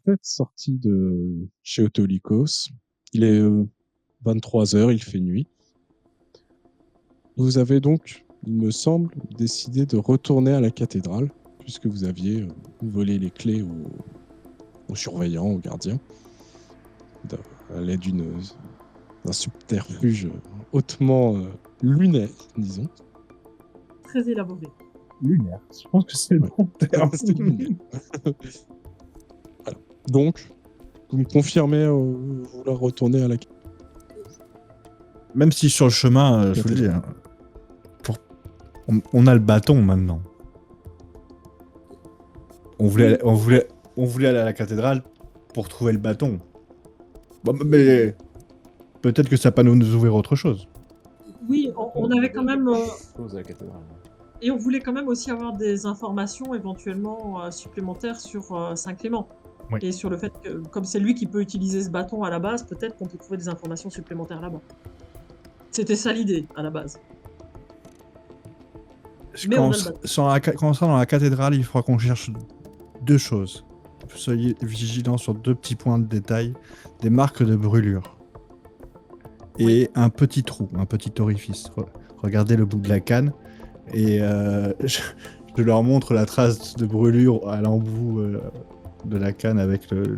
êtes sorti de chez Autolycos. Il est 23 heures, il fait nuit. Vous avez donc, il me semble, décidé de retourner à la cathédrale, puisque vous aviez volé les clés aux surveillants, aux gardiens, à l'aide d'un subterfuge hautement lunaire, disons. Très élaboré. Lunaire. Je pense que c'est le Ouais. bon terme. C'était lunaire. Voilà. Donc, vous me confirmez vouloir retourner à la Même si sur le chemin, je vous le dis, cathédrale. hein, on a le bâton maintenant. On voulait, Oui. aller- on voulait, on voulait aller à la cathédrale pour trouver le bâton. Bon, mais peut-être que ça va nous ouvrir autre chose. Oui, on avait quand même. Chose à la cathédrale. Et on voulait quand même aussi avoir des informations éventuellement supplémentaires sur Saint-Clément. Oui. Et sur le fait que, comme c'est lui qui peut utiliser ce bâton à la base, peut-être qu'on peut trouver des informations supplémentaires là-bas. C'était ça l'idée, à la base. Mais Quand on on a le sera bâton. quand on sera dans la cathédrale, il faudra qu'on cherche deux choses. Soyez vigilants sur deux petits points de détail, des marques de brûlure et un petit trou, un petit orifice. Regardez le bout de la canne et je leur montre la trace de brûlure à l'embout de la canne avec ce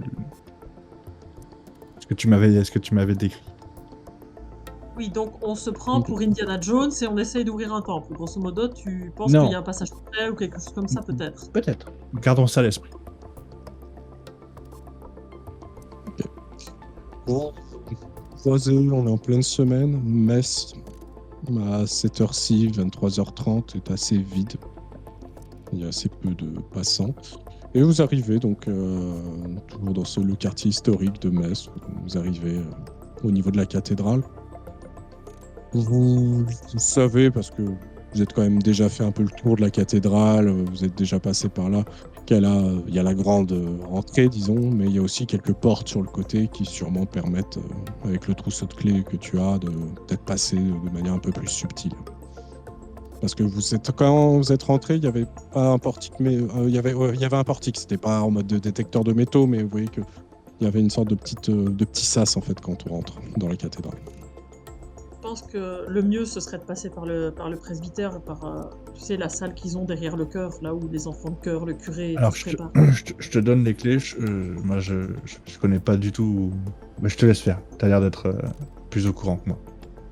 que tu m'avais décrit. Oui, donc on se prend pour Indiana Jones et on essaye d'ouvrir un temple. Grosso modo, tu penses Non. qu'il y a un passage secret ou quelque chose comme ça, peut-être. Peut-être. Gardons ça à l'esprit. Bon, croisé, on est en pleine semaine. Metz, à cette heure-ci, 23h30, est assez vide. Il y a assez peu de passants. Et vous arrivez donc toujours dans le quartier historique de Metz. Vous arrivez au niveau de la cathédrale. Vous savez, parce que vous êtes quand même déjà fait un peu le tour de la cathédrale, vous êtes déjà passé par là, il y a la grande entrée, disons, mais il y a aussi quelques portes sur le côté qui sûrement permettent, avec le trousseau de clés que tu as, de peut-être passer de manière un peu plus subtile. Parce que quand vous êtes rentré, il y avait pas un portique, mais il y avait un portique. C'était pas en mode de détecteur de métaux, mais vous voyez que il y avait une sorte de petit sas en fait quand on rentre dans la cathédrale. Je pense que le mieux, ce serait de passer par le presbytère, tu sais, la salle qu'ils ont derrière le chœur, là où les enfants de chœur, le curé et tout Alors, se préparent. je te donne les clés. Moi, je connais pas du tout. Mais je te laisse faire. T'as l'air d'être plus au courant que moi.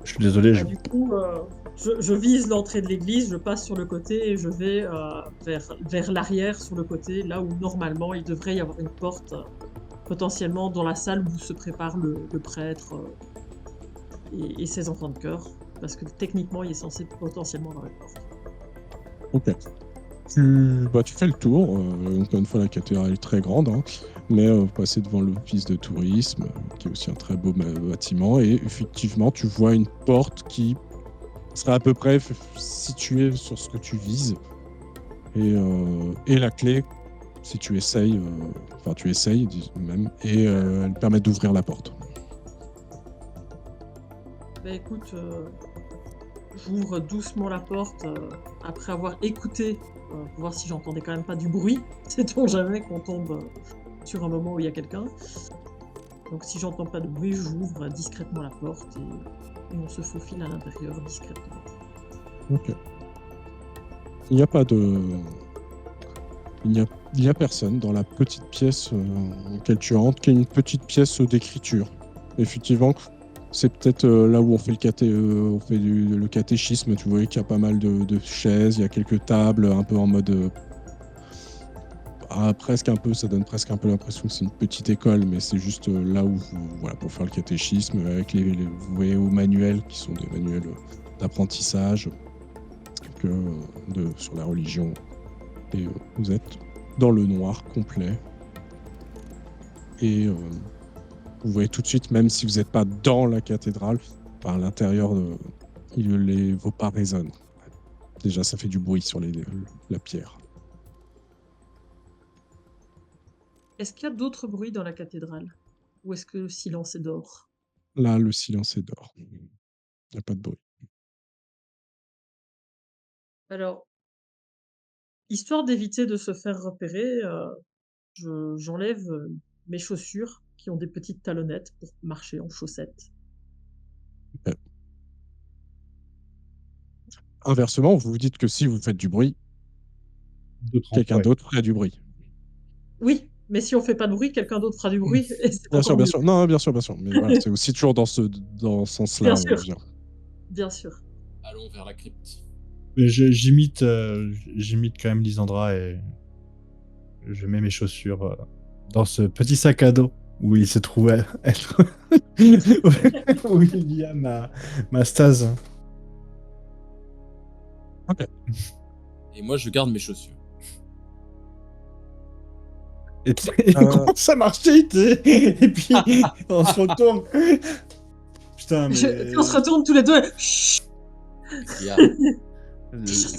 Je suis désolé. Du coup, je vise l'entrée de l'église, je passe sur le côté et je vais vers l'arrière, sur le côté, là où normalement il devrait y avoir une porte, potentiellement dans la salle où se prépare le prêtre et ses enfants de chœur, parce que techniquement il est censé potentiellement avoir une porte. Ok. Tu fais le tour. Encore une fois, la cathédrale est très grande, hein, mais vous passez devant l'office de tourisme, qui est aussi un très beau bâtiment, et effectivement, tu vois une porte qui serait à peu près située sur ce que tu vises, et la clé, si tu essayes, tu essayes même, et elle permet d'ouvrir la porte. Bah écoute, j'ouvre doucement la porte après avoir écouté pour voir si j'entendais quand même pas du bruit. Sait-on jamais qu'on tombe sur un moment où il y a quelqu'un. Donc si j'entends pas de bruit, j'ouvre discrètement la porte et on se faufile à l'intérieur discrètement. Ok. Il n'y a pas de... Il y a personne dans la petite pièce dans laquelle tu entres, qui est une petite pièce d'écriture. Effectivement, c'est peut-être là où on fait le catéchisme. Tu vois qu'il y a pas mal de chaises, il y a quelques tables, un peu en mode presque un peu, ça donne presque un peu l'impression que c'est une petite école, mais c'est juste là où voilà, pour faire le catéchisme, avec vous voyez aux manuels qui sont des manuels d'apprentissage sur la religion. Et vous êtes dans le noir complet. Et vous voyez tout de suite, même si vous n'êtes pas dans la cathédrale, à l'intérieur, vos pas résonnent. Déjà, ça fait du bruit sur la pierre. Est-ce qu'il y a d'autres bruits dans la cathédrale? Ou est-ce que le silence est d'or? Là, le silence est d'or. Il n'y a pas de bruit. Alors, histoire d'éviter de se faire repérer, j'enlève mes chaussures qui ont des petites talonnettes pour marcher en chaussettes. Inversement, vous vous dites que si vous faites du bruit, D'autres quelqu'un emplois. d'autre ferait du bruit. Oui, mais si on fait pas de bruit, quelqu'un d'autre fera du bruit et c'est Bien sûr, encore bien mieux. sûr. Non, bien sûr, bien sûr. Mais voilà, c'est aussi toujours dans ce sens-là, Bien on va sûr, dire. bien sûr. Allons vers la crypte. Mais j'imite quand même Lysandra et je mets mes chaussures dans ce petit sac à dos où il se trouvait être où il y a ma stase. Et moi, je garde mes chaussures. Et on commence à marcher, tu sais, et puis on se retourne. Putain, mais Puis on se retourne tous les deux. Chut. Il y a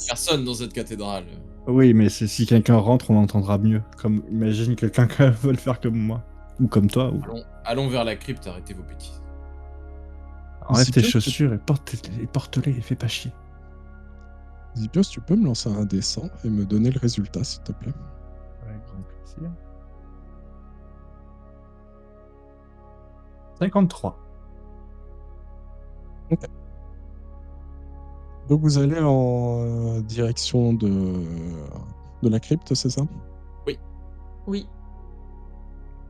personne dans cette cathédrale. Oui, mais si quelqu'un rentre, on l'entendra mieux. Comme imagine quelqu'un qui veut le faire comme moi ou comme toi. Ou... Allons vers la crypte, arrêtez vos bêtises. Enlève tes Zipios, chaussures et porte-les et fais pas chier. Zipios, tu peux me lancer un dessin et me donner le résultat, s'il te plaît. Avec grand plaisir. 53. Donc vous allez en direction de la crypte, c'est ça? Oui.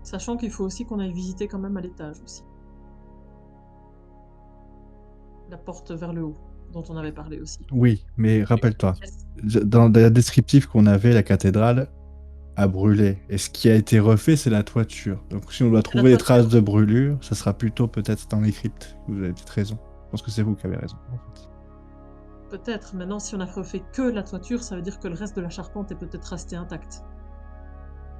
Sachant qu'il faut aussi qu'on aille visiter quand même à l'étage aussi. La porte vers le haut, dont on avait parlé aussi. Oui, mais rappelle-toi, Yes. dans le descriptif qu'on avait, la cathédrale a brûlé. Et ce qui a été refait, c'est la toiture. Donc si on doit trouver des traces de brûlure, ça sera plutôt peut-être dans les cryptes. Vous avez peut-être raison. Je pense que c'est vous qui avez raison. En fait. Peut-être. Maintenant, si on a refait que la toiture, ça veut dire que le reste de la charpente est peut-être resté intact.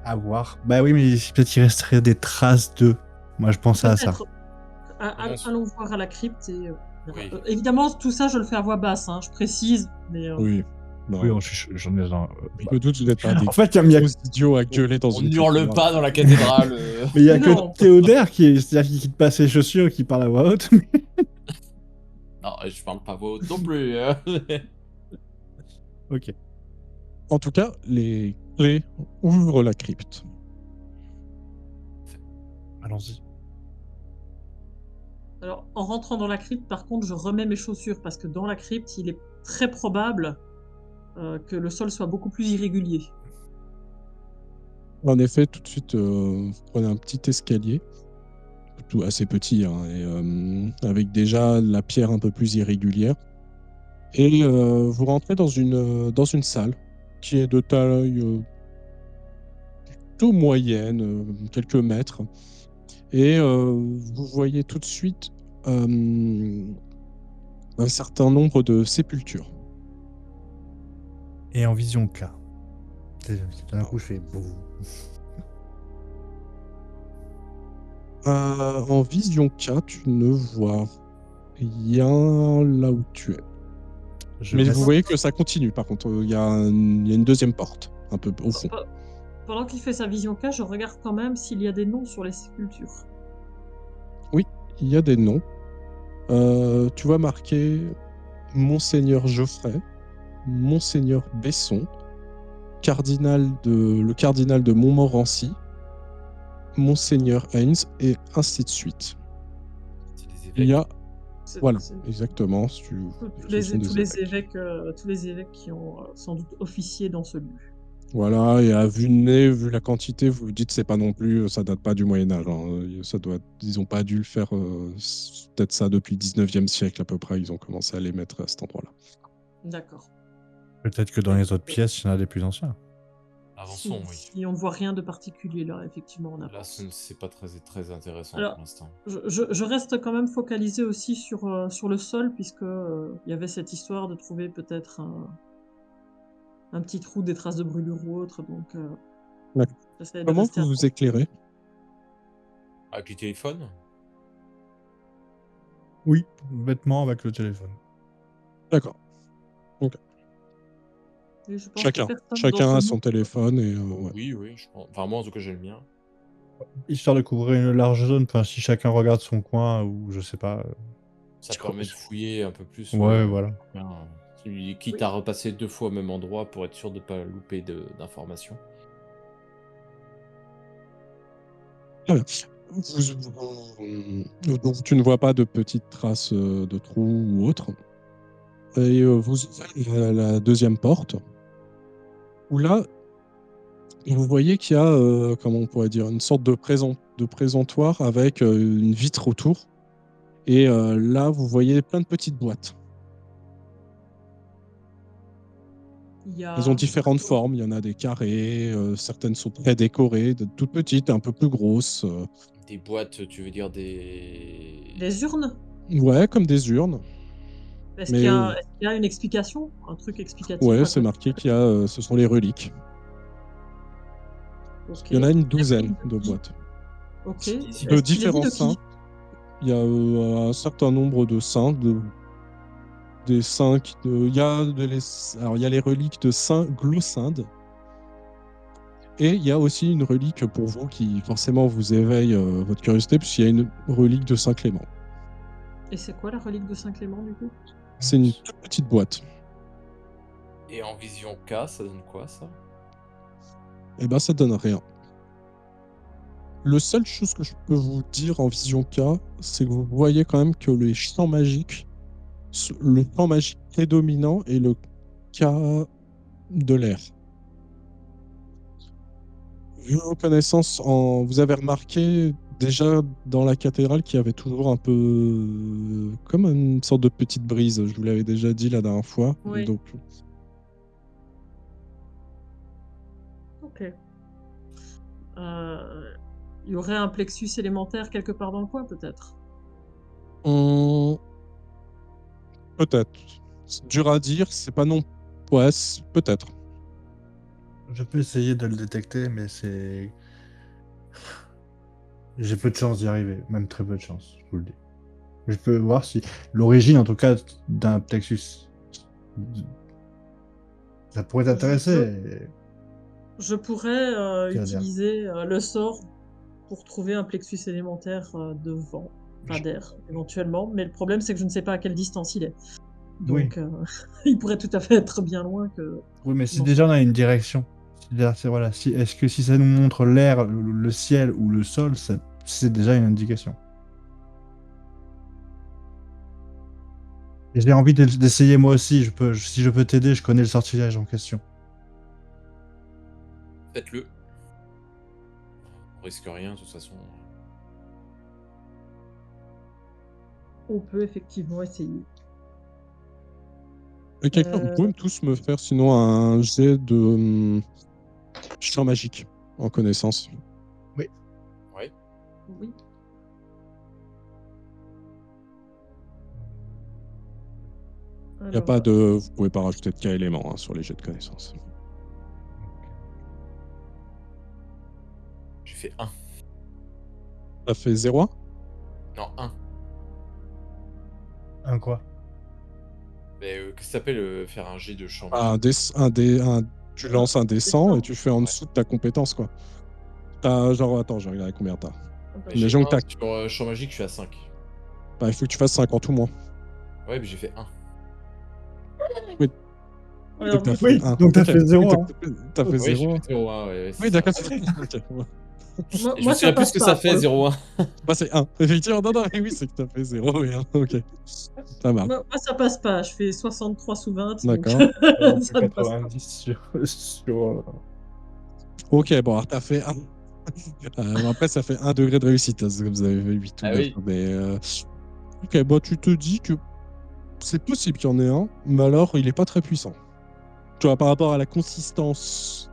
À voir. Bah oui, mais peut-être il resterait des traces d'eux. Moi, je pensais à ça. Peut-être. Allons voir à la crypte et... Oui. Évidemment, tout ça, je le fais à voix basse, hein, je précise. Mais, Oui. Non. Oui, j'en ai un. Je me doute que vous n'êtes pas des En fait, il y a... gros idiots à gueuler dans On une n'hurle cathédrale. pas dans la cathédrale. Mais il y a Non. que Théodère c'est-à-dire qui quitte pas ses chaussures et qui parle à voix haute. Non, je parle pas voix haute non plus. Ok. En tout cas, les clés ouvrent la crypte. Allons-y. Alors, en rentrant dans la crypte, par contre, je remets mes chaussures parce que dans la crypte, il est très probable que le sol soit beaucoup plus irrégulier. En effet, tout de suite, vous prenez un petit escalier, tout assez petit, hein, et, avec déjà la pierre un peu plus irrégulière. Et vous rentrez dans une salle qui est de taille plutôt moyenne, quelques mètres. Et vous voyez tout de suite un certain nombre de sépultures. Et en vision K. D'un coup, je fais boum. En vision K, tu ne vois rien là où tu es. Mais vous voyez que ça continue, par contre. Il y a une deuxième porte, un peu au fond. Pendant qu'il fait sa vision K, je regarde quand même s'il y a des noms sur les sépultures. Oui, il y a des noms. Tu vois marqué Monseigneur Geoffrey, Monseigneur Besson, le cardinal de Montmorency, Monseigneur Haynes, et ainsi de suite. C'est des évêques. Il y a... C'est- Voilà, c'est- exactement. Tous les évêques qui ont sans doute officié dans ce lieu. Voilà, et à vue de nez, vu la quantité, vous vous dites c'est pas non plus, ça date pas du Moyen-Âge. Ils ont pas dû le faire, peut-être ça depuis le 19e siècle à peu près, ils ont commencé à les mettre à cet endroit-là. D'accord. Peut-être que dans les autres pièces, il y en a des plus anciens. Avançons, oui. Si on ne voit rien de particulier là, effectivement, on Là, avance. c'est pas très intéressant Alors, pour l'instant. Je reste quand même focalisé aussi sur le sol, puisque il y avait cette histoire de trouver peut-être un petit trou, des traces de brûlure ou autre. Donc, D'accord. j'essaie de Comment rester vous vous éclairez? Avec les téléphones? Oui, bêtement avec le téléphone. D'accord. Et je pense Chacun que personne dans a ce son monde- téléphone et ouais. Oui, je pense. Enfin, moi, en tout cas, j'ai le mien. Histoire de couvrir une large zone, enfin, si chacun regarde son coin ou je sais pas. Ça Je permet de crois- fouiller un peu plus. Ouais, voilà. Quitte Oui. à repasser 2 fois au même endroit pour être sûr de ne pas louper d'informations. Donc, tu ne vois pas de petites traces de trous ou autre. Et vous ouvrez la deuxième porte, où là, vous voyez qu'il y a, comment on pourrait dire, une sorte de présentoir avec une vitre autour. Et là, vous voyez plein de petites boîtes. Il y Elles ont a... différentes formes. Il y en a des carrés, certaines sont très décorées, de toutes petites, un peu plus grosses. Des boîtes, tu veux dire des. Des urnes? Ouais, comme des urnes. Est-ce qu'il y Mais a, est-ce qu'il y a une explication? Un truc explicatif ouais, à c'est côté? marqué qu'il y a, ce sont les reliques. Ok. Il y en a une Les douzaine reliques de qui? boîtes. Ok. De Est-ce qu'il est dit différents de saints. qui? Il y a un certain nombre de saints, des saints il y a alors il y a les reliques de Saint Glossinde. Et il y a aussi une relique pour vous qui forcément vous éveille votre curiosité, puisqu'il y a une relique de Saint Clément. Et c'est quoi la relique de Saint-Clément, du coup? C'est une toute petite boîte. Et en vision K, ça donne quoi ça? Et ben ça donne rien. Le seule chose que je peux vous dire en vision K, c'est que vous voyez quand même que les champs magiques, le champ magique prédominant est le K de l'air. Vu vos connaissances, vous avez remarqué déjà dans la cathédrale qu'il y avait toujours un peu comme une sorte de petite brise. Je vous l'avais déjà dit la dernière fois. Oui. Donc, Ok. Il y aurait un plexus élémentaire quelque part dans le coin, peut-être? peut-être. C'est dur à dire, c'est pas non. Ouais, peut-être. Je peux essayer de le détecter, mais c'est. J'ai peu de chance d'y arriver, même très peu de chance, je vous le dis. Je peux voir si l'origine, en tout cas, d'un plexus, ça pourrait t'intéresser. Je pourrais Tiens, dire. utiliser le sort pour trouver un plexus élémentaire de vent, enfin d'air, éventuellement. Mais le problème, c'est que je ne sais pas à quelle distance il est. Oui. Donc, il pourrait tout à fait être bien loin que... Oui, mais si Non. déjà on a une direction, voilà, est-ce que si ça nous montre l'air, le ciel ou le sol, c'est déjà une indication. Et j'ai envie d'essayer moi aussi. Si je peux t'aider, je connais le sortilège en question. Faites-le. On risque rien de toute façon. On peut effectivement essayer. Quelqu'un, vous pouvez tous me faire sinon un jet de champ magique en connaissance. Oui. Oui. Il n'y a pas de. Vous pouvez pas rajouter de cas éléments sur les jets de connaissance. J'ai fait 1. Ça fait 0 Non, 1. Un quoi? Mais qu'est-ce que ça s'appelle faire un jet de champ tu lances un dessin et tu fais en dessous de ta compétence, quoi. Genre, attends, j'ai regardé combien t'as. Mais j'ai Imagine que 1 sur champ magique, je suis à 5. Bah, il faut que tu fasses 50 ou moins. Ouais, mais j'ai fait 1. Donc t'as fait Oui, 1. donc t'as fait 0. Oui, Hein. t'as fait Oui, 0. j'ai fait 0,1. Ouais, Oui, d'accord. Ok. Je me souviens plus ce que ça fait, 0,1. Bah, c'est 1. Effectivement, non, oui, c'est que t'as fait 0 et 1. Ok. Ça marche. Moi, ça passe pas. Je fais 63 sous 20. D'accord. Donc ça ne passe pas. 90 sur. Ok, bon, alors t'as fait 1. Après, ça fait 1 degré de réussite, parce que vous avez fait 8 ou 9. Oui. Mais, ok, bon, tu te dis que c'est possible qu'il y en ait un, mais alors il est pas très puissant. Tu vois, par rapport à la consistance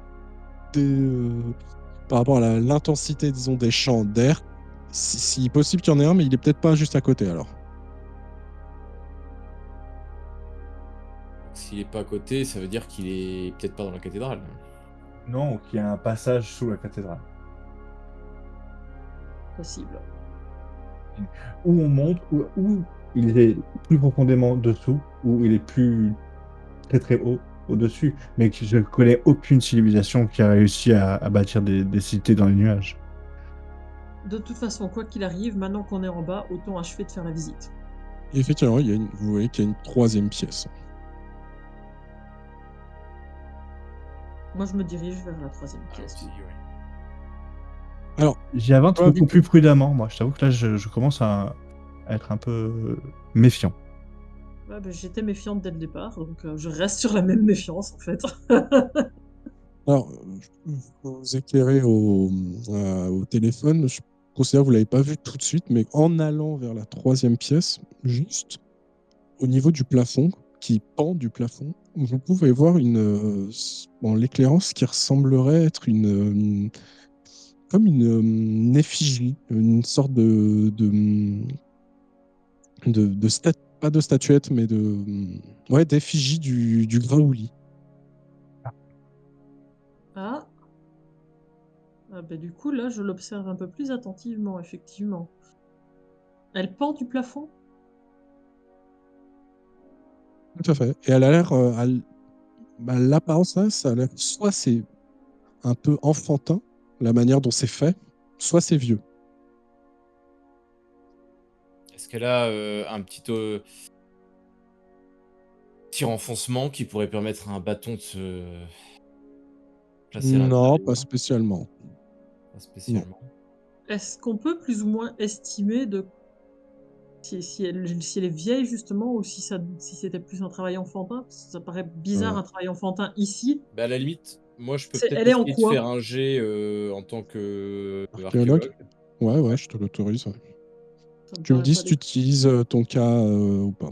par rapport à l'intensité, disons, des champs d'air, si possible qu'il y en ait un, mais il est peut-être pas juste à côté alors. S'il est pas à côté, ça veut dire qu'il est peut-être pas dans la cathédrale. Non, qu'il y a un passage sous la cathédrale. Possible. Où on monte, où il est plus profondément dessous, où il est plus très très haut au-dessus. Mais je ne connais aucune civilisation qui a réussi à bâtir des cités dans les nuages. De toute façon, quoi qu'il arrive, maintenant qu'on est en bas, autant achever de faire la visite. Et effectivement, vous voyez qu'il y a une troisième pièce. Moi, je me dirige vers la troisième pièce. Aussi, ouais. Alors, J'y avance toi, beaucoup plus prudemment, moi. Je t'avoue que là, je commence à être un peu méfiant. Ouais, bah, j'étais méfiante dès le départ, donc je reste sur la même méfiance en fait. alors, pour vous éclairer au téléphone, je considère que vous ne l'avez pas vu tout de suite, mais en allant vers la troisième pièce, juste au niveau du plafond, qui pend du plafond, vous pouvez voir en l'éclairant ce qui ressemblerait être comme une effigie, une sorte pas de statuette, mais ouais, d'effigie du Graouli. Ah. Ah, bah, du coup, là, je l'observe un peu plus attentivement, effectivement. Elle pend du plafond? Tout à fait. Et elle a l'air, l'apparence là, ça a l'air, soit c'est un peu enfantin, la manière dont c'est fait, soit c'est vieux. Est-ce qu'elle a un petit renfoncement qui pourrait permettre à un bâton de se placer à Non, pas l'intérieur? spécialement. Pas Non. spécialement. Est-ce qu'on peut plus ou moins estimer si elle est vieille, justement, ou si c'était plus un travail enfantin? Parce que ça paraît bizarre, Euh, un travail enfantin ici. Bah, à la limite, moi, je peux peut-être Elle est en essayer de faire quoi? un jet en tant que Archéologue? archéologue. Ouais, ouais, Ouais. je te l'autorise. Ouais. Ça me Tu me paraît dis pas si tu utilises ton cas ou pas.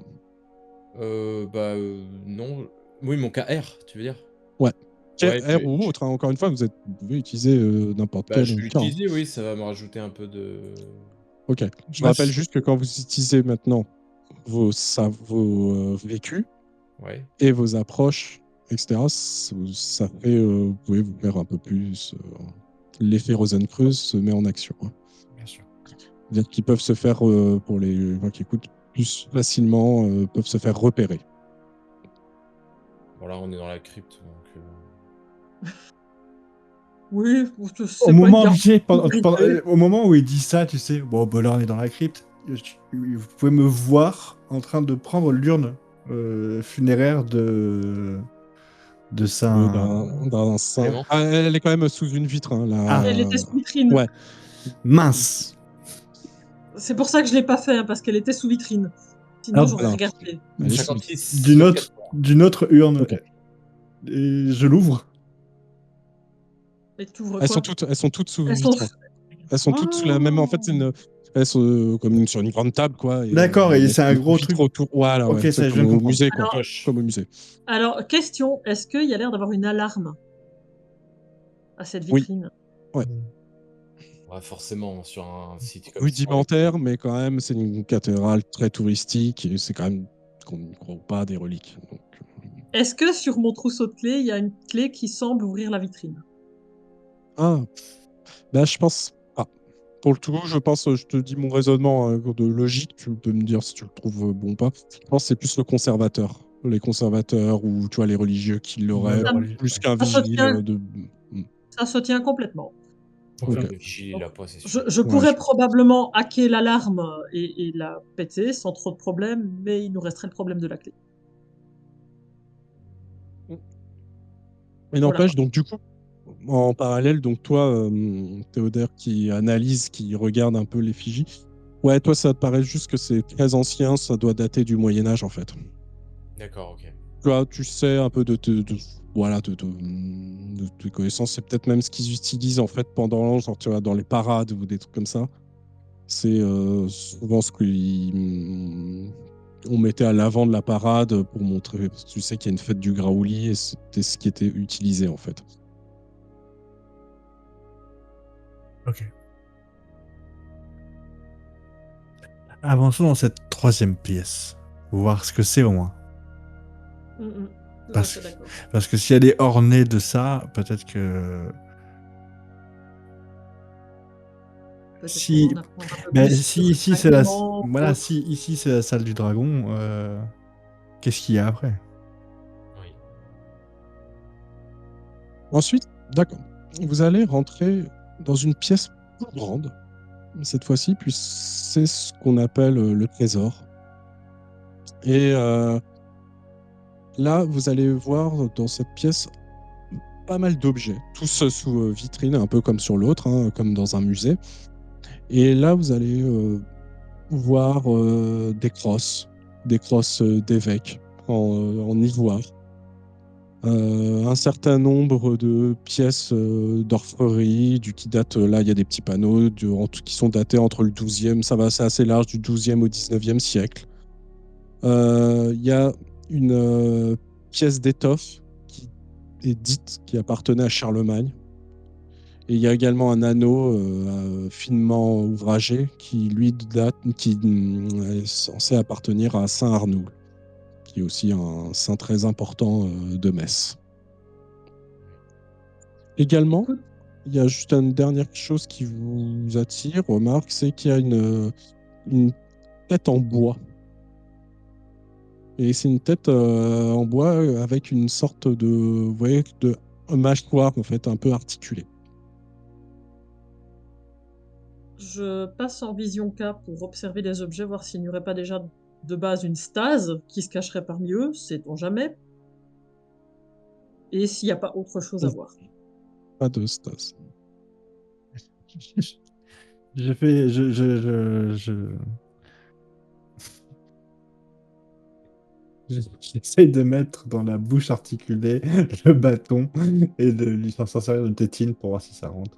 Non. Oui, mon cas R, tu veux dire? Ouais. Ouais, R ou autre, hein, encore une fois, vous pouvez utiliser n'importe bah, quel je vais cas. Hein. l'utiliser, oui, ça va me rajouter un peu de. Ok. Je Moi, rappelle juste que quand vous utilisez maintenant vos vécus Ouais, et vos approches, etc., ça fait, vous pouvez vous faire un peu plus. L'effet Rosenkreuz se met en action. Hein. bien sûr. C'est-à-dire qu'ils peuvent se faire, pour les gens qui écoutent plus facilement, peuvent se faire repérer. Bon, là, on est dans la crypte, donc. Oui, Au c'est pas une moment, tu garde sais, sécurité. au moment où il dit ça, tu sais, bon, bah là, on est dans la crypte. Vous pouvez me voir en train de prendre l'urne funéraire de Saint. D'un sein. Clément. Ah, elle est quand même sous une vitre. Hein, Ah, Elle était sous vitrine. Ouais. mince. C'est pour ça que je l'ai pas fait, hein, parce qu'elle était sous vitrine. Sinon, Alors, j'aurais Alors, regardé. elle est sous vitre. 56 d'une sur autre, 4. d'une autre urne. Ok. Et je l'ouvre. Et tu ouvres Elles sont quoi? toutes sous Elles sont. vitre. Hein. Elles sont toutes sous la même. En fait, elles sont sur une grande table, quoi. Et D'accord, vous et mettez c'est un une gros vitre truc. autour. Voilà, Ok, ouais. ça, C'est je comme viens de au comprendre. musée, quoi. Alors, Cloche. Comme au musée. Alors, question, est-ce qu'il y a l'air d'avoir une alarme à cette Oui. vitrine? Ouais. Ouais, forcément, sur un site comme ça. Rudimentaire, mais quand même, c'est une cathédrale très touristique. Et c'est quand même qu'on ne croit pas des reliques. Donc, Est-ce que sur mon trousseau de clés, il y a une clé qui semble ouvrir la vitrine? ah, là, je pense. Ah, pour le tout, je pense, je te dis mon raisonnement hein, de logique, tu peux me dire si tu le trouves bon ou pas. Je pense que c'est plus le conservateur. Les conservateurs ou tu vois, les religieux qui Ouais, l'auraient, le Ça, religieux, plus ouais. qu'un ça se vigile tient, de. ça se tient complètement. Ouais, Ok. le vigile, il Donc, a pas, c'est je, sûr. je Ouais, pourrais probablement hacker l'alarme et la péter sans trop de problème, mais il nous resterait le problème de la clé. Mais Voilà. n'empêche, donc du coup, en parallèle, donc toi, Théodore, qui analyse, qui regarde un peu l'effigie, ouais, toi, ça te paraît juste que c'est très ancien, ça doit dater du Moyen-Âge, en fait. D'accord, ok. Tu sais un peu voilà, de tes connaissances, c'est peut-être même ce qu'ils utilisent en fait pendant, genre, tu vois, dans les parades ou des trucs comme ça. C'est souvent ce qu'on mettait à l'avant de la parade pour montrer, parce que tu sais qu'il y a une fête du Graouli et c'était ce qui était utilisé en fait. Ok. Avançons dans cette troisième pièce. Voir ce que c'est au moins. Tout à Parce, fait d'accord. parce que si elle est ornée de ça, peut-être que. Peut-être Si, qu'on en apprendra un peu mais plus sur si cet ici c'est la, agrément ou voilà, autre. si ici c'est la salle du dragon, qu'est-ce qu'il y a après? Oui. Ensuite, d'accord, vous allez rentrer dans une pièce plus grande cette fois-ci, puis c'est ce qu'on appelle le trésor. Et là, vous allez voir dans cette pièce pas mal d'objets, tous sous vitrine, un peu comme sur l'autre, hein, comme dans un musée. Et là, vous allez voir des crosses d'évêques en ivoire. Un certain nombre de pièces d'orfrerie, qui datent, là il y a des petits panneaux qui sont datés entre le 12e, c'est assez large, du 12e au 19e siècle. Il y a une pièce d'étoffe qui est dite qui appartenait à Charlemagne. Et il y a également un anneau finement ouvragé qui, lui, est censé appartenir à Saint Arnoul, qui est aussi un saint très important de Metz. Également, Écoute, il y a juste une dernière chose qui vous attire, remarque, c'est qu'il y a une tête en bois. Et c'est une tête en bois avec une sorte de, vous voyez, de mâchoire en fait, un peu articulée. je passe en vision K pour observer les objets, voir s'il n'y aurait pas déjà de base une stase qui se cacherait parmi eux, sait-on jamais. Et s'il n'y a pas autre chose à voir. Pas de stase. Je fais. J'essaie de mettre dans la bouche articulée le bâton et de lui faire sortir une tétine pour voir si ça rentre.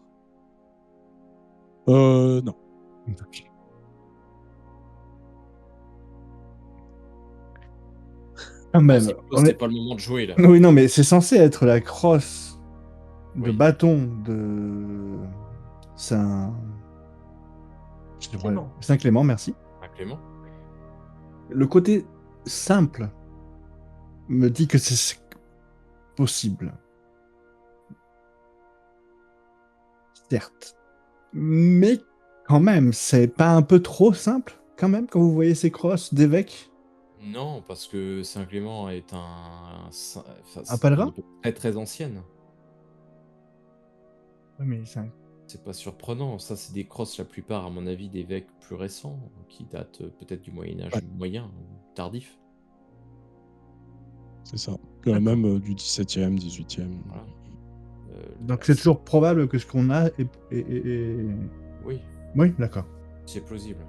Non. Ok. Quand même. C'est pas le moment de jouer là. Oui, non, mais c'est censé être la crosse de Oui. bâton de Saint... Clément. Saint-Clément, merci. Ah, Clément. Le côté simple me dit que c'est possible. Certes. Mais quand même, c'est pas un peu trop simple, quand même, quand vous voyez ces crosses d'évêques? Non, parce que Saint-Clément est enfin, c'est pèlerin une époque très très ancienne. Oui, mais c'est C'est pas surprenant. Ça, c'est des crosses, la plupart, à mon avis, d'évêques plus récents, qui datent peut-être du Moyen-Âge Ouais. moyen ou tardif. C'est ça. D'accord. Même du 17e, 18e. Voilà. Donc c'est toujours probable que ce qu'on a Oui, Oui, d'accord. c'est plausible.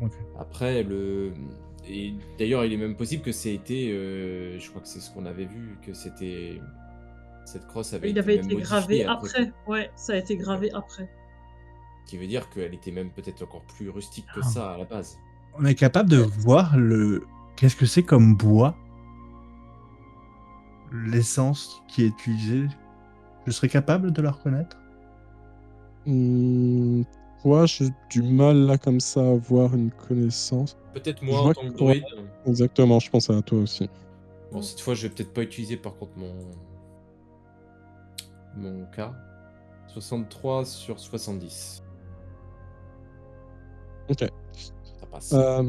Ok. Après, et d'ailleurs, il est même possible que c'est été, je crois que c'est ce qu'on avait vu, que c'était cette crosse avait Il été avait même été gravé modifiée après. Ouais, ça a été gravé après. Ce qui veut dire qu'elle était même peut-être encore plus rustique que Ah. ça à la base. On est capable de voir qu'est-ce que c'est comme bois? L'essence qui est utilisée? Je serais capable de la reconnaître? Moi, j'ai du mal là comme ça à avoir une connaissance. Peut-être Je moi en vois tant que que- druide. Exactement, je pense à toi aussi. Bon, cette fois, je vais peut-être pas utiliser par contre mon cas. 63 sur 70. Ok, Ça passe. ça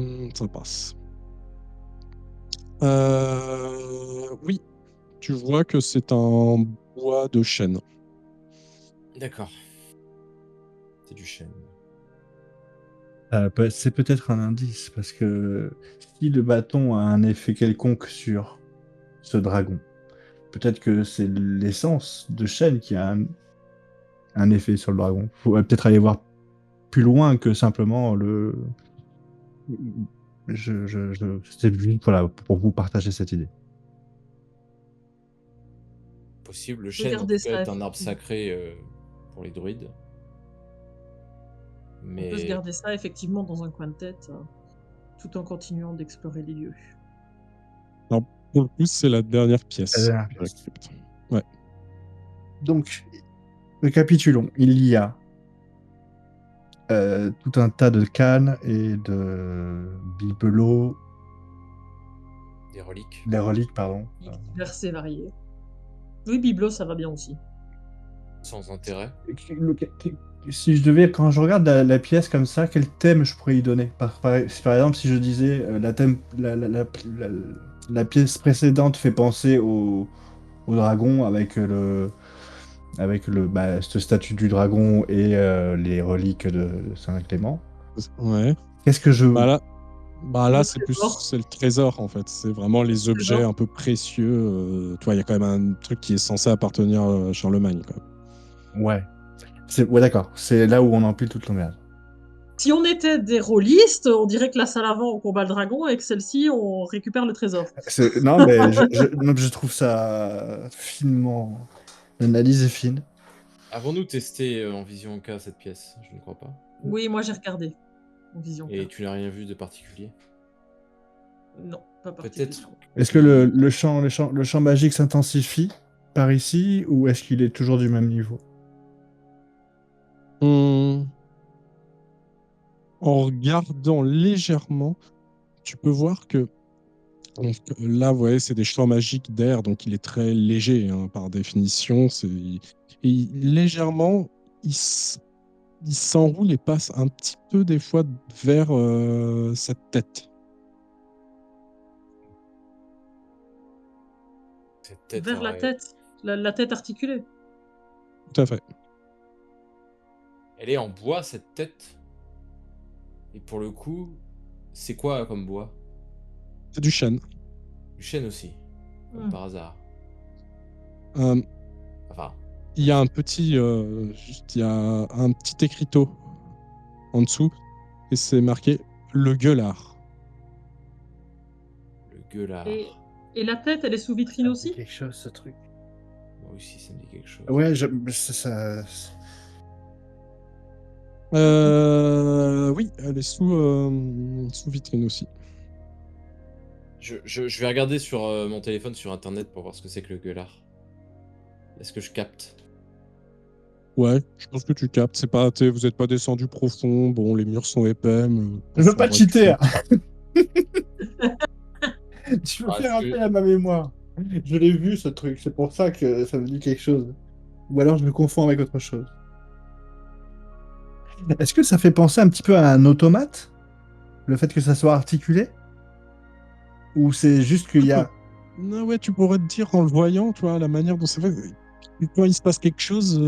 passe. Oui, tu vois que c'est un bois de chêne. D'accord. C'est du chêne. C'est peut-être un indice, parce que si le bâton a un effet quelconque sur ce dragon, peut-être que c'est l'essence de chêne qui a un effet sur le dragon. Il faudrait peut-être aller voir plus loin que simplement le... C'était juste voilà, pour vous partager cette idée. Possible. Le Je peux chêne, en garder tout cas, ça, est un arbre effectivement. sacré pour les druides. On peut se Mais garder ça effectivement dans un coin de tête, tout en continuant d'explorer les lieux. Alors, pour le coup, c'est la dernière pièce. La dernière de la pièce. crypte. Ouais. Donc, récapitulons. Il y a tout un tas de cannes et de bibelots, des reliques. des reliques, pardon. Divers et variés. Oui, Biblo, ça va bien aussi. Sans intérêt. Si je devais, quand je regarde la pièce comme ça, quel thème je pourrais y donner? Par exemple, si je disais la pièce précédente fait penser au dragon avec cette statue du dragon et les reliques de Saint-Clément. Ouais. Qu'est-ce que je... Bah là, Bah là, Le c'est plus trésor. c'est le trésor en fait. C'est vraiment les objets Trésor. un peu précieux. Tu vois, il y a quand même un truc qui est censé appartenir à Charlemagne, quoi. Ouais. Ouais, d'accord. C'est là où on empile toute l'emmerde. Si on était des rôlistes, on dirait que la salle avant, on combat le dragon et que celle-ci, on récupère le trésor. Non, mais non, je trouve ça finement. L'analyse est fine. Avons-nous testé en vision K cette pièce? Je ne crois pas. Oui, moi j'ai regardé en vision K. Et tu n'as rien vu de particulier? Non, pas Peut-être. particulièrement. Est-ce que le champ magique s'intensifie par ici ou est-ce qu'il est toujours du même niveau? Hum, En regardant légèrement, tu peux voir que donc, là, vous voyez, c'est des champs magiques d'air, donc il est très léger hein, par définition. Et légèrement, il s'enroule et passe un petit peu des fois vers cette tête. Cette tête Vers la aurait- tête, la tête articulée. Tout à fait. Elle est en bois, cette tête. Et pour le coup, c'est quoi comme bois? C'est du chêne. Du chêne aussi, comme Hmm. par hasard. Euh, Enfin, il y a un petit, il y a un petit écriteau en dessous et c'est marqué le gueulard. le gueulard. Et la tête, elle est sous vitrine aussi? quelque chose, ce truc. Moi aussi, ça me dit quelque chose. Ouais, Oui, elle est sous vitrine aussi. Je vais regarder sur mon téléphone sur internet pour voir ce que c'est que le gueulard. Est-ce que je capte? Ouais, je pense que tu captes. C'est pas, vous n'êtes pas descendu profond. Bon, les murs sont épais. Mais Je veux pas ouais, cheater. tu Tu me Ah, fais est-ce rappeler que- à ma mémoire. Je l'ai vu ce truc, c'est pour ça que ça me dit quelque chose. Ou alors je me confonds avec autre chose. Est-ce que ça fait penser un petit peu à un automate? Le fait que ça soit articulé? Ou c'est juste qu'il y a. Non, ouais, tu pourrais te dire en le voyant, tu vois, la manière dont c'est fait. Quand il se passe quelque chose,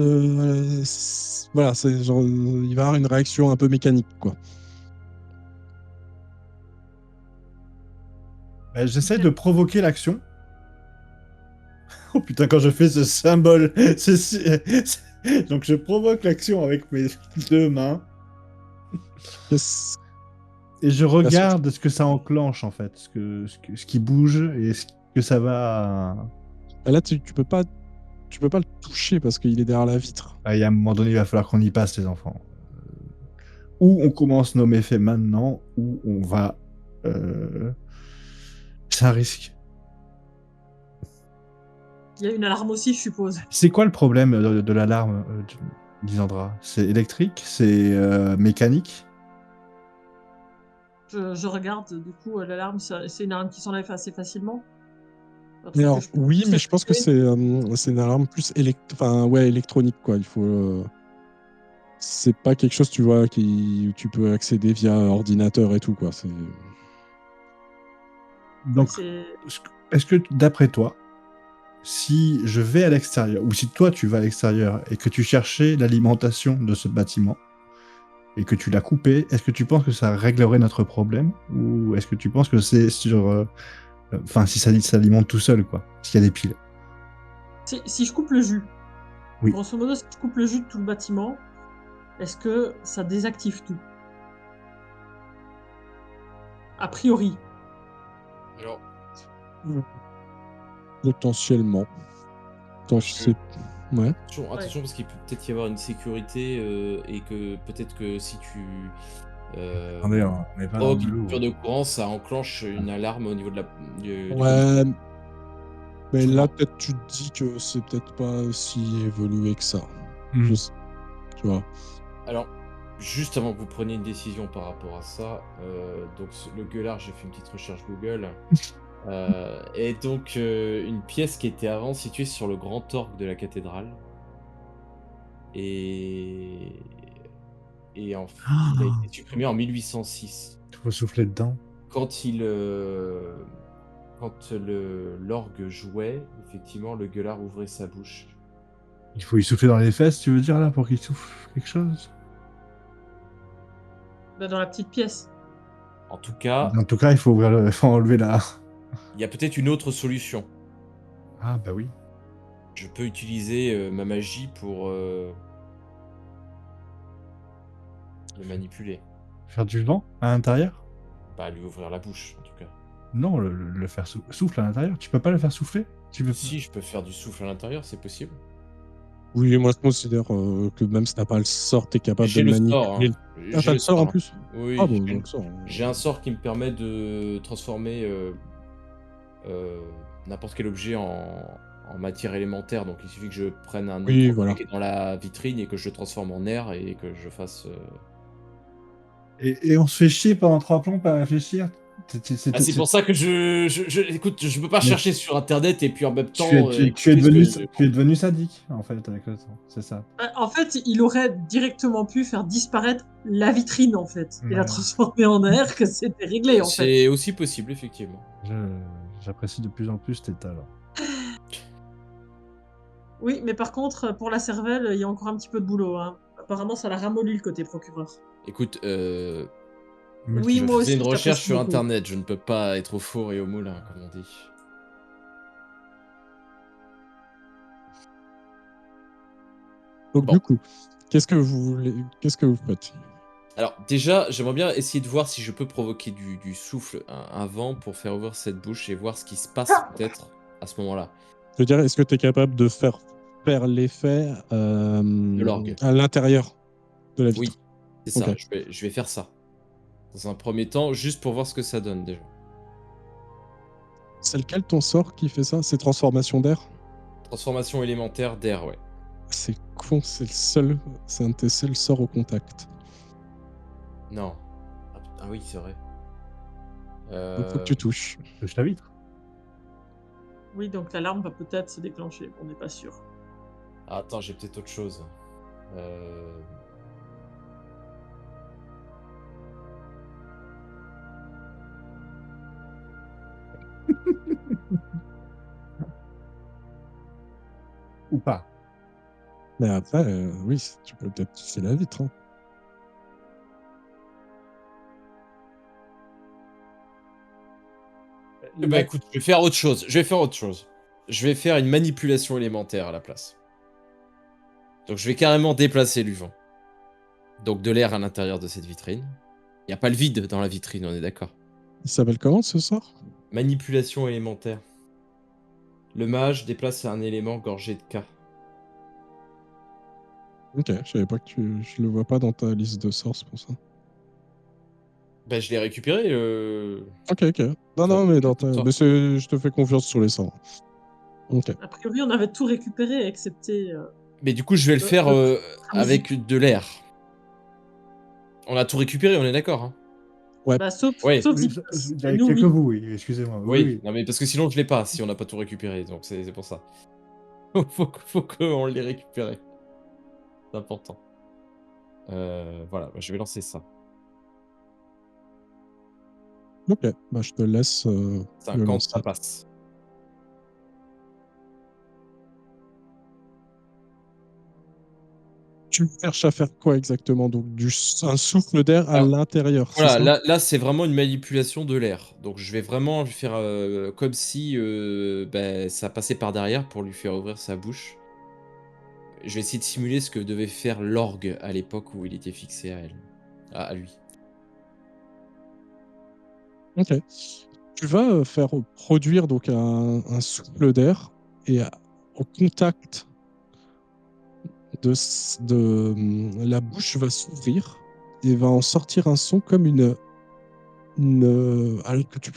voilà, c'est genre, il va y avoir une réaction un peu mécanique, quoi. J'essaie de provoquer l'action. Oh putain, quand je fais ce symbole, donc je provoque l'action avec mes deux mains Qu'est-ce- et je qu'est-ce que regarde ce que ça enclenche en fait, ce qui bouge et ce que ça va. Là, tu peux pas le toucher parce qu'il est derrière la vitre. Ah, et à un moment donné, il va falloir qu'on y passe, les enfants. Ou on commence nos méfaits maintenant, ou on va. C'est un risque. Il y a une alarme aussi, je suppose. C'est quoi le problème de l'alarme, Lisandra? C'est électrique? C'est mécanique? Je regarde, du coup, l'alarme, c'est une alarme qui s'enlève assez facilement. Alors, Je peux oui, juste mais je pense que expliquer. c'est une alarme plus enfin, ouais, électronique, quoi. Il faut. C'est pas quelque chose, tu vois, où tu peux accéder via ordinateur et tout, quoi. Donc, C'est- est-ce que, d'après toi, si je vais à l'extérieur, ou si toi tu vas à l'extérieur et que tu cherchais l'alimentation de ce bâtiment et que tu l'as coupé, est-ce que tu penses que ça réglerait notre problème? Ou est-ce que tu penses que c'est sur. Enfin, si ça s'alimente tout seul, quoi, s'il y a des piles. Si je coupe le jus, Oui. grosso modo, si je coupe le jus de tout le bâtiment, est-ce que ça désactive tout? A priori. Alors, Potentiellement. Tant que c'est. Ouais. attention parce qu'il peut peut-être y avoir une sécurité et que peut-être que si tu Attendez, on n'est pas dans provoques le une lourd. coupure de courant, ça enclenche une alarme au niveau de du Ouais. Mais Tu là, vois. peut-être tu te dis que c'est peut-être pas si évolué que ça. Hmm. Tu vois. Alors, juste avant que vous preniez une décision par rapport à ça, donc le gueulard, j'ai fait une petite recherche Google. Et donc une pièce qui était avant située sur le grand orgue de la cathédrale. Et il a été supprimé en 1806. Il faut souffler dedans. Quand l'orgue jouait, effectivement, le gueulard ouvrait sa bouche. Il faut y souffler dans les fesses, tu veux dire, là, pour qu'il souffle quelque chose? Dans la petite pièce. En tout cas, En tout cas, il faut faut enlever la. il y a peut-être une autre solution. Ah, bah oui. Je peux utiliser ma magie pour le manipuler. Faire du vent à l'intérieur? Bah, lui ouvrir la bouche, en tout cas. Non, le faire souffle à l'intérieur. Tu peux pas le faire souffler? Tu peux Si, je peux faire du souffle à l'intérieur, c'est possible. Oui, moi je considère que même si t'as pas le sort, t'es capable de J'ai le le sort, manipuler. hein. Ah, J'ai t'as le le sort sort, en hein. plus? Ah Oui, bon, donc ça. j'ai un sort qui me permet de transformer n'importe quel objet en matière élémentaire. Donc il suffit que je prenne un autre Oui, objet voilà. qui est dans la vitrine et que je le transforme en air et que je fasse. Et on se fait chier pendant 3 plombs à réfléchir. Ah, c'est pour ça que écoute, je peux pas Mais chercher sur internet et puis en même tu es, temps tu es écouter ce devenu, que. tu es devenu sadique, en fait, avec le temps. C'est ça. En fait, il aurait directement pu faire disparaître la vitrine, en fait, et la Ouais. transformer en air, que c'était réglé, en fait. C'est aussi possible, effectivement. J'apprécie de plus en plus tes talents. Oui, mais par contre, pour la cervelle, il y a encore un petit peu de boulot. Hein. Apparemment, ça l'a ramolli le côté procureur. Écoute, Oui, je moi faisais aussi, une je recherche t'apprécie sur beaucoup. internet, je ne peux pas être au four et au moulin, comme on dit. Donc Bon. du coup, qu'est-ce que vous faites? Alors déjà, j'aimerais bien essayer de voir si je peux provoquer du souffle, un vent pour faire ouvrir cette bouche et voir ce qui se passe peut-être à ce moment-là. Je veux dire, est-ce que tu es capable de faire l'effet De l'orgue. à l'intérieur de la Oui, vitre? c'est ça, Ok. je vais faire ça. Dans un premier temps, juste pour voir ce que ça donne déjà. C'est lequel ton sort qui fait ça? C'est transformation d'air? Transformation élémentaire d'air, ouais. C'est con, c'est le seul, c'est un de tes seuls sorts au contact. Non. Ah oui, c'est vrai. Donc faut que tu touches. Touche la vitre. Oui, donc l'alarme va peut-être se déclencher, on n'est pas sûr. Ah, attends, j'ai peut-être autre chose. Ou pas. Mais après, oui, tu peux peut-être toucher la vitre. Hein. Bah écoute, je vais faire autre chose. Je vais faire une manipulation élémentaire à la place. Donc je vais carrément déplacer du vent. Donc de l'air à l'intérieur de cette vitrine. Il n'y a pas le vide dans la vitrine, on est d'accord. Il s'appelle comment ce sort? Manipulation élémentaire. Le mage déplace un élément gorgé de K. Ok, je savais pas que je le vois pas dans ta liste de sorts, c'est pour ça. Bah je l'ai récupéré. Ok, ok. Non, non, mais dans ta... Sort. mais je te fais confiance sur les sorts. Ok. A priori, on avait tout récupéré, excepté... Mais du coup, je vais le faire avec de l'air. On a tout récupéré, on est d'accord. Hein. Bah, sauf Ouais. Zipos. Il y Et a nous, quelques oui. vous, oui, excusez-moi. Oui, non mais parce que sinon je l'ai pas si on n'a pas tout récupéré, donc c'est pour ça. faut qu'on l'ait récupéré. C'est important. Voilà, je vais lancer ça. Ok, bah je te laisse le 50, lancer. ça passe. Tu cherches à faire quoi exactement? Donc un souffle d'air à Alors, l'intérieur, c'est voilà, ça? là c'est vraiment une manipulation de l'air. Donc je vais vraiment lui faire comme si ça passait par derrière pour lui faire ouvrir sa bouche. Je vais essayer de simuler ce que devait faire l'orgue à l'époque où il était fixé à elle. À lui. Ok. Tu vas faire produire donc un souffle d'air et au contact la bouche va s'ouvrir et va en sortir un son comme alors que tu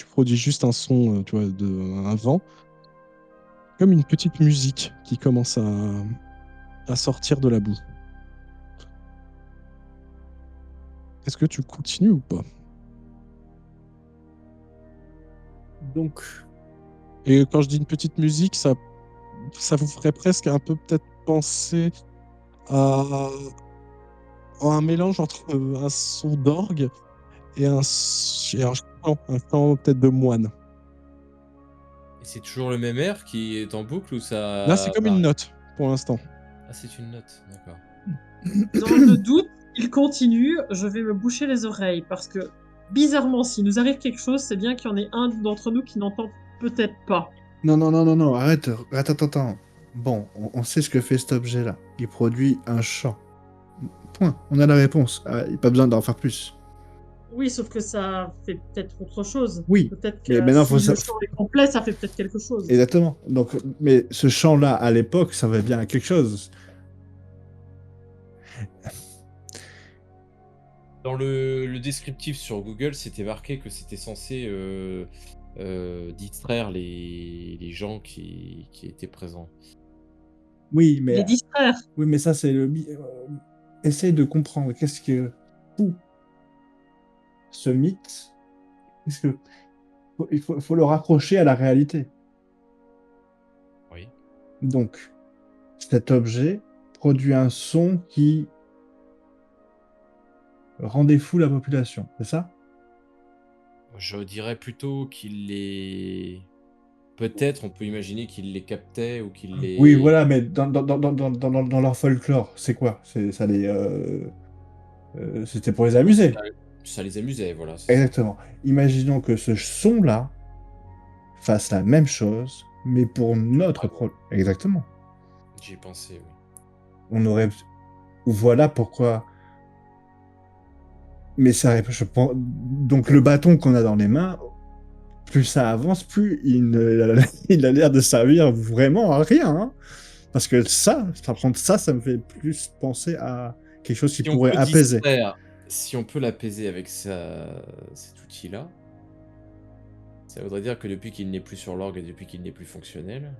produis juste un son, tu vois, un vent, comme une petite musique qui commence à sortir de la boue. Est-ce que tu continues ou pas? Donc, Et quand je dis une petite musique, ça vous ferait presque un peu peut-être penser à un mélange entre un son d'orgue et un chant peut-être de moine. Et c'est toujours le même air qui est en boucle ou ça Là, c'est comme une varie? note pour l'instant. Ah, c'est une note, d'accord. Dans le doute, il continue, je vais me boucher les oreilles, parce que bizarrement, s'il nous arrive quelque chose, c'est bien qu'il y en ait un d'entre nous qui n'entend peut-être pas. Non, arrête, attends. Bon, on sait ce que fait cet objet-là. Il produit un chant. Point. On a la réponse. Ah, il n'y a pas besoin d'en faire plus. Oui, sauf que ça fait peut-être autre chose. Oui, Peut-être mais que maintenant, si le chant est complet, ça fait peut-être quelque chose. Exactement. Donc, mais ce chant-là, à l'époque, ça va bien à quelque chose. Dans le descriptif sur Google, c'était marqué que c'était censé distraire les gens qui étaient présents. Oui, Les distraire. oui, mais ça, c'est le. Essaye de comprendre qu'est-ce que tout ce mythe. Qu'est-ce que faut le raccrocher à la réalité. Oui. Donc, cet objet produit un son qui rendait fou la population, c'est ça? Je dirais plutôt qu'il les... Peut-être on peut imaginer qu'il les captait ou qu'il les... Oui, voilà, mais dans leur folklore, c'est quoi? C'était pour les amuser. Ça les amusait, voilà. C'est ça. Exactement. Imaginons que ce son-là fasse la même chose, mais pour notre problème. Exactement. J'y ai pensé, oui. On aurait. Voilà pourquoi. Mais ça, je pense. Donc le bâton qu'on a dans les mains, plus ça avance, plus il a l'air de servir vraiment à rien. Hein. Parce que ça me fait plus penser à quelque chose qui Si on pourrait peut apaiser. distraire, si on peut l'apaiser avec cet outil-là, ça voudrait dire que depuis qu'il n'est plus sur l'orgue et depuis qu'il n'est plus fonctionnel,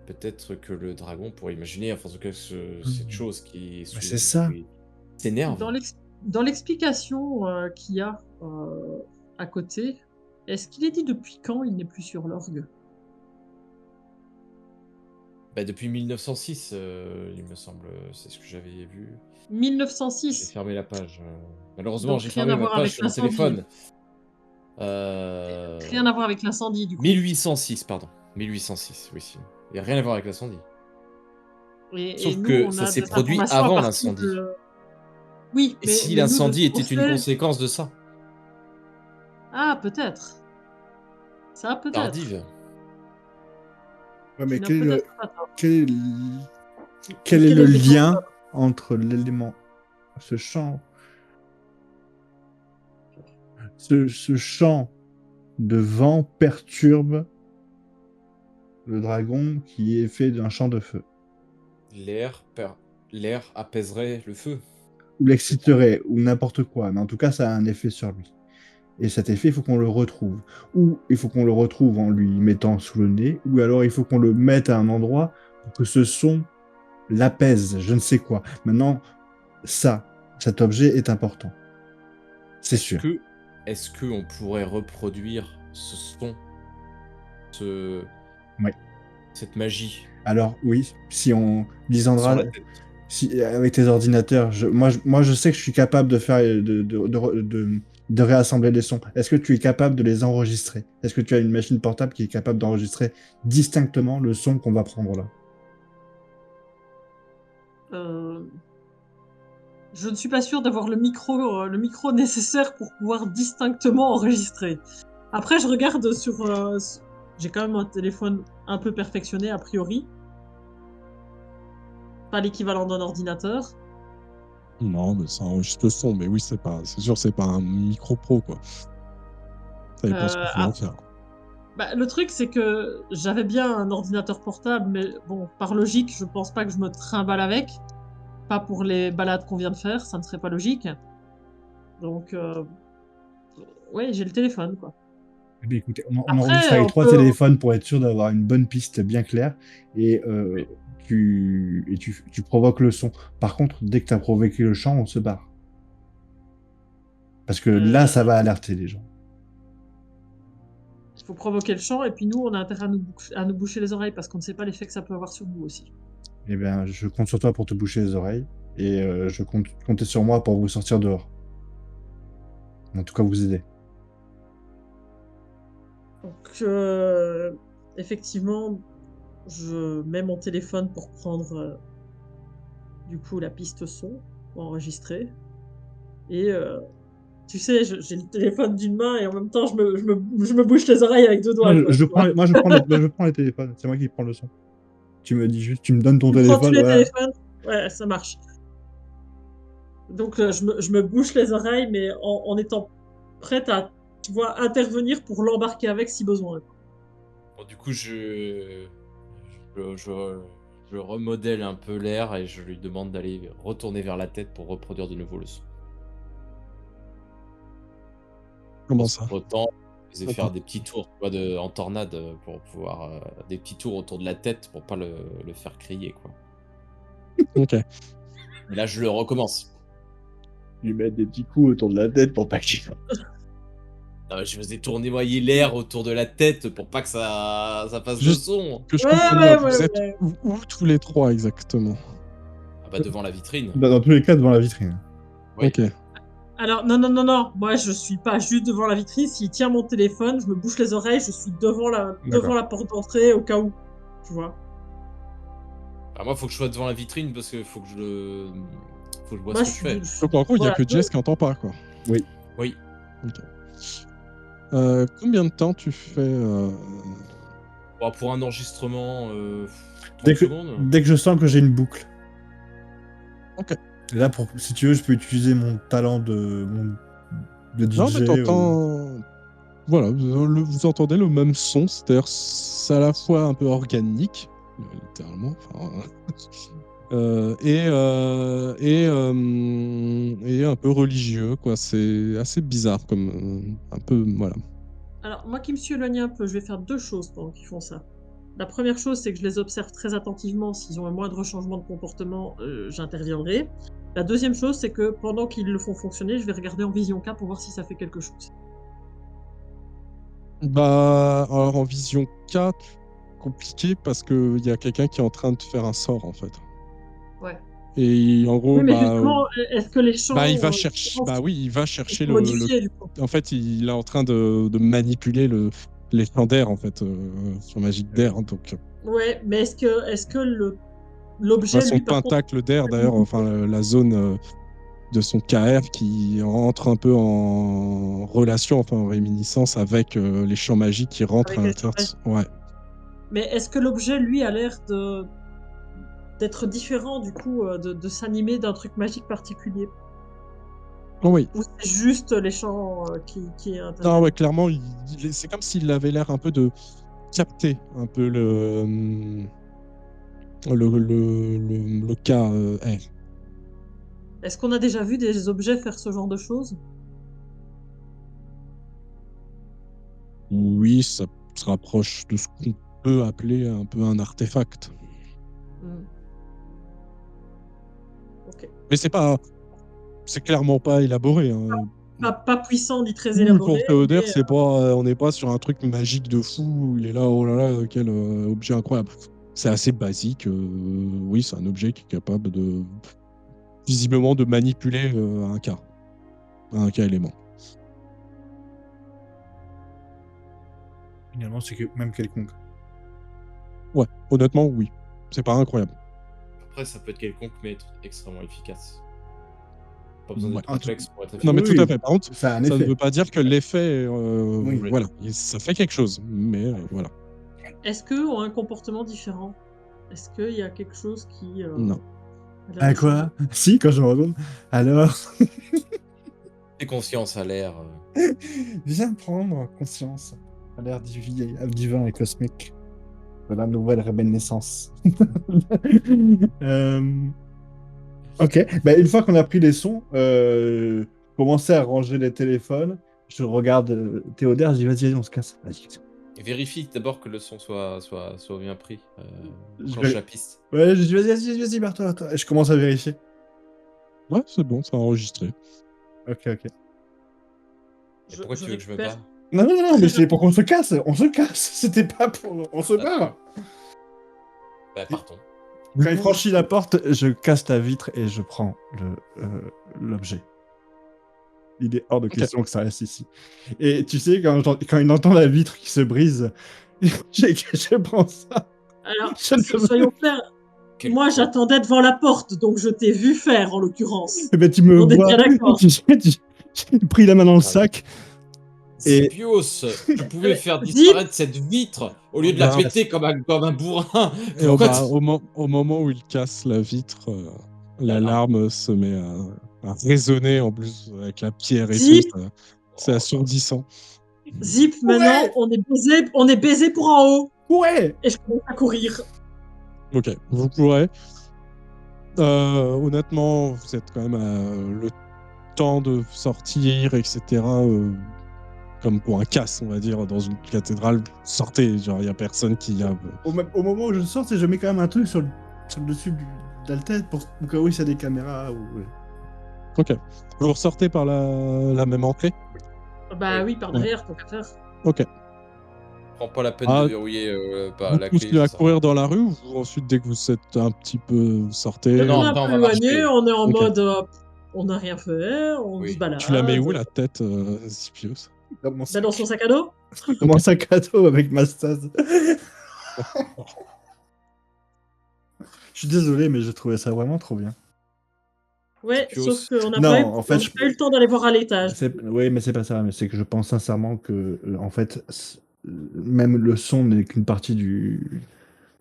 peut-être que le dragon pourrait imaginer, enfin en tout cas cette chose qui Mais c'est ça. s'énerve. Dans l'explication qu'il y a à côté, est-ce qu'il est dit depuis quand il n'est plus sur l'orgue? Bah, depuis 1906, il me semble, c'est ce que j'avais vu. J'ai 1906. fermé la page. Malheureusement, Donc j'ai rien fermé à ma voir page avec sur mon l'incendie. téléphone. Rien à voir avec l'incendie, du coup. 1806, pardon. 1806, oui. Il n'y a rien à voir avec l'incendie. Et Sauf nous, que on ça a s'est des produit informations à avant partir l'incendie. de... Oui, Et mais, si mais nous, de ce l'incendie qu'on était une sait... conséquence de ça? Ah, peut-être. Ça, peut-être. Tardive. Ouais, mais Tu n'as peut-être pas tort. quel Quel est est le le lien déclencheur? entre l'élément, ce champ de vent perturbe le dragon qui est fait d'un champ de feu? L'air apaiserait le feu. Ou l'exciterait, ou n'importe quoi, mais en tout cas, ça a un effet sur lui. Et cet effet, il faut qu'on le retrouve. Ou il faut qu'on le retrouve en lui mettant sous le nez, ou alors il faut qu'on le mette à un endroit pour que ce son l'apaise, je ne sais quoi. Maintenant, cet objet est important. C'est sûr. Est-ce que on pourrait reproduire ce son, Oui. cette magie Alors oui, si on sur Lisandra, la tête? si avec tes ordinateurs, moi je sais que je suis capable de faire de réassembler les sons. Est-ce que tu es capable de les enregistrer? Est-ce que tu as une machine portable qui est capable d'enregistrer distinctement le son qu'on va prendre là? Je ne suis pas sûre d'avoir le micro nécessaire pour pouvoir distinctement enregistrer. Après, je regarde sur... j'ai quand même un téléphone un peu perfectionné, a priori. Pas l'équivalent d'un ordinateur. Non, mais ça enregistre le son. Mais oui, c'est sûr, c'est pas un micro pro, quoi. Ça dépend ce que tu veux en faire. Bah, le truc, c'est que j'avais bien un ordinateur portable, mais bon, par logique, je pense pas que je me trimballe avec. Pas pour les balades qu'on vient de faire, ça ne serait pas logique. Donc, ouais, j'ai le téléphone, quoi. Eh bien, écoutez, on Après, enregistre avec on 3 peut- téléphones pour être sûr d'avoir une bonne piste bien claire et tu provoques le son. Par contre, dès que tu as provoqué le chant, on se barre. Parce que là, ça va alerter les gens. Il faut provoquer le chant, et puis nous, on a intérêt à nous boucher les oreilles, parce qu'on ne sait pas l'effet que ça peut avoir sur nous aussi. Eh bien, je compte sur toi pour te boucher les oreilles et je compte compter sur moi pour vous sortir dehors. En tout cas, vous aider. Donc, effectivement, je mets mon téléphone pour prendre du coup la piste son pour enregistrer. Et Tu sais, j'ai le téléphone d'une main et en même temps, je me bouche les oreilles avec 2 doigts. Moi, quoi, je tu vois. prends les téléphones. C'est moi qui prends le son. Tu me dis juste, tu me donnes ton Tu prends tous téléphone, les voilà. téléphones? Ouais, ça marche. Donc, je me bouche les oreilles, mais en étant prête à, tu vois, intervenir pour l'embarquer avec si besoin. Bon, du coup, je remodèle un peu l'air et je lui demande d'aller retourner vers la tête pour reproduire de nouveau le son. Comment ça? Autant, je faisais faire Attends. des petits tours, tu vois, en tornade pour pouvoir des petits tours autour de la tête pour pas le faire crier, quoi. Ok. Et là, je le recommence. Lui mettre des petits coups autour de la tête pour pas qu'il. Je faisais tournoyer l'air autour de la tête pour pas que ça fasse de Juste son. que je Ouais, comprenne ouais, bien, ouais, vous êtes ouais. où tous les trois exactement? Ah bah devant la vitrine. Dans tous les cas, devant la vitrine. Oui. Ok. Alors, non. Moi, je suis pas juste devant la vitrine. S'il tient mon téléphone, je me bouche les oreilles, je suis devant la porte d'entrée au cas où. Tu vois. Alors moi, faut que je sois devant la vitrine parce que faut que je vois Moi, ce que je fais. Donc en gros, il n'y a voilà, que Jess qui entend pas, quoi. Oui. Ok. Combien de temps tu fais Bon, pour un enregistrement, 30 Dès que, secondes. dès que je sens que j'ai une boucle. Ok. Et là, si tu veux, je peux utiliser mon talent de DJ. Non, mais t'entends. Voilà, vous entendez le même son, c'est-à-dire c'est à la fois un peu organique, littéralement, enfin, et un peu religieux, quoi. C'est assez bizarre, comme un peu, voilà. Alors, moi qui me suis éloignée un peu, je vais faire 2 choses pendant qu'ils font ça. La première chose, c'est que je les observe très attentivement. S'ils ont un moindre changement de comportement, j'interviendrai. La deuxième chose, c'est que pendant qu'ils le font fonctionner, je vais regarder en vision K pour voir si ça fait quelque chose. Bah, alors en vision 4, compliqué parce qu'il y a quelqu'un qui est en train de faire un sort, en fait. Ouais. Et en gros, Oui, mais bah, justement, est-ce que les champs bah, il va chercher. Bah oui, il va sont chercher modifiés, du coup? En fait, il est en train de manipuler les champs d'air, en fait, sur magique d'air. Hein, donc, Ouais, mais est-ce que l'objet, son lui, par contre, pentacle d'air, d'ailleurs, enfin, la zone de son KR qui entre un peu en relation, enfin, en réminiscence avec les champs magiques qui rentrent avec à les l'intérieur. champs Ouais. mais est-ce que l'objet, lui, a l'air d'être différent, du coup, de s'animer d'un truc magique particulier? Oh, oui. Ou c'est juste les champs qui Non, interviennent? ouais, clairement, c'est comme s'il avait l'air un peu de capter un peu le cas R. Est-ce qu'on a déjà vu des objets faire ce genre de choses? Oui, ça se rapproche de ce qu'on peut appeler un peu un artefact. Ok. Mais c'est clairement pas élaboré. Hein. Pas puissant ni très Pour élaboré, Théodère, mais c'est pas, on n'est pas sur un truc magique de fou. Où il est là, oh là là, quel objet incroyable. C'est assez basique. Oui, c'est un objet qui est capable de visiblement de manipuler un cas élément. Finalement, c'est que même quelconque. Ouais, honnêtement, oui. C'est pas incroyable. Après, ça peut être quelconque, mais être extrêmement efficace. Pas besoin Ouais. d'être complexe pour être Non, mais efficace. tout à fait. Par contre, Ça a un ça ne effet. veut pas dire que l'effet, Oui. voilà, ça fait quelque chose. Mais voilà. est-ce qu'eux ont un comportement différent? Est-ce qu'il y a quelque chose qui... Non. a l'air Ah de quoi? Si, quand je me retourne. Alors, Et conscience à l'air. viens prendre conscience à l'ère divin et cosmique de la nouvelle renaissance. Ok, bah, une fois qu'on a pris les sons, commencer à ranger les téléphones, je regarde Théodère, je dis vas-y, on se casse. Vas-y. Et vérifie d'abord que le son soit bien pris. Je Quand vais- je la piste. Ouais, je dis vas-y, barre-toi. Et je commence à vérifier. Ouais, c'est bon, ça a enregistré. Ok. Et pourquoi tu veux que je me récupère- barre? Non, mais c'est pour qu'on se casse. On se casse. C'était pas pour. On se barre. Bah, partons. Quand il franchit la porte, je casse la vitre et je prends l'objet. Il est hors de question que ça reste ici. Et tu sais, quand il entend la vitre qui se brise, je prends ça. Alors, Je ne veux- soyons clairs, Quel moi con. j'attendais devant la porte, donc je t'ai vu faire en l'occurrence. Eh ben, tu me On est vois. bien d'accord. Tu sais, pris la main dans le sac. Et- Zipios, je pouvais faire Zip. disparaître cette vitre au lieu de la Bah, péter comme un bourrin. Et Pourquoi au moment où il casse la vitre, L'alarme. l'alarme se met à résonner en plus avec la pierre et Zip. tout. C'est assourdissant. Zip, maintenant, on est baisé pour en haut. Ouais. Et je commence à courir. Ok, vous pourrez. Honnêtement, vous êtes quand même le temps de sortir, etc. Comme pour un casse, on va dire, dans une cathédrale. Sortez, genre, il n'y a personne qui a. Au moment où je sors, je mets quand même un truc sur le dessus de la tête pour au cas où il y a des caméras. Ok. Vous ressortez par la même entrée. Bah oui, par derrière, tant qu'à faire. Ok. Prends pas la peine Ah, de verrouiller Vous la clé. continuez à ça. courir dans la rue ou ensuite, dès que vous êtes un petit peu sortez. Non, On est un après, on peu va éloigné, marcher. on est en Ok. mode. On n'a rien fait, on Oui. se balade. Tu la mets où, la tête, Zipios? Dans mon Bah, sac, dans son sac à dos. dans mon sac à dos avec ma stase. Je suis désolé, mais j'ai trouvé ça vraiment trop bien. Ouais, Zipios. sauf qu'on n'a Non, pas, en fait, on n'a pas eu le temps d'aller voir à l'étage. Oui, mais c'est pas ça. Mais c'est que je pense sincèrement que, en fait, même le son n'est qu'une partie de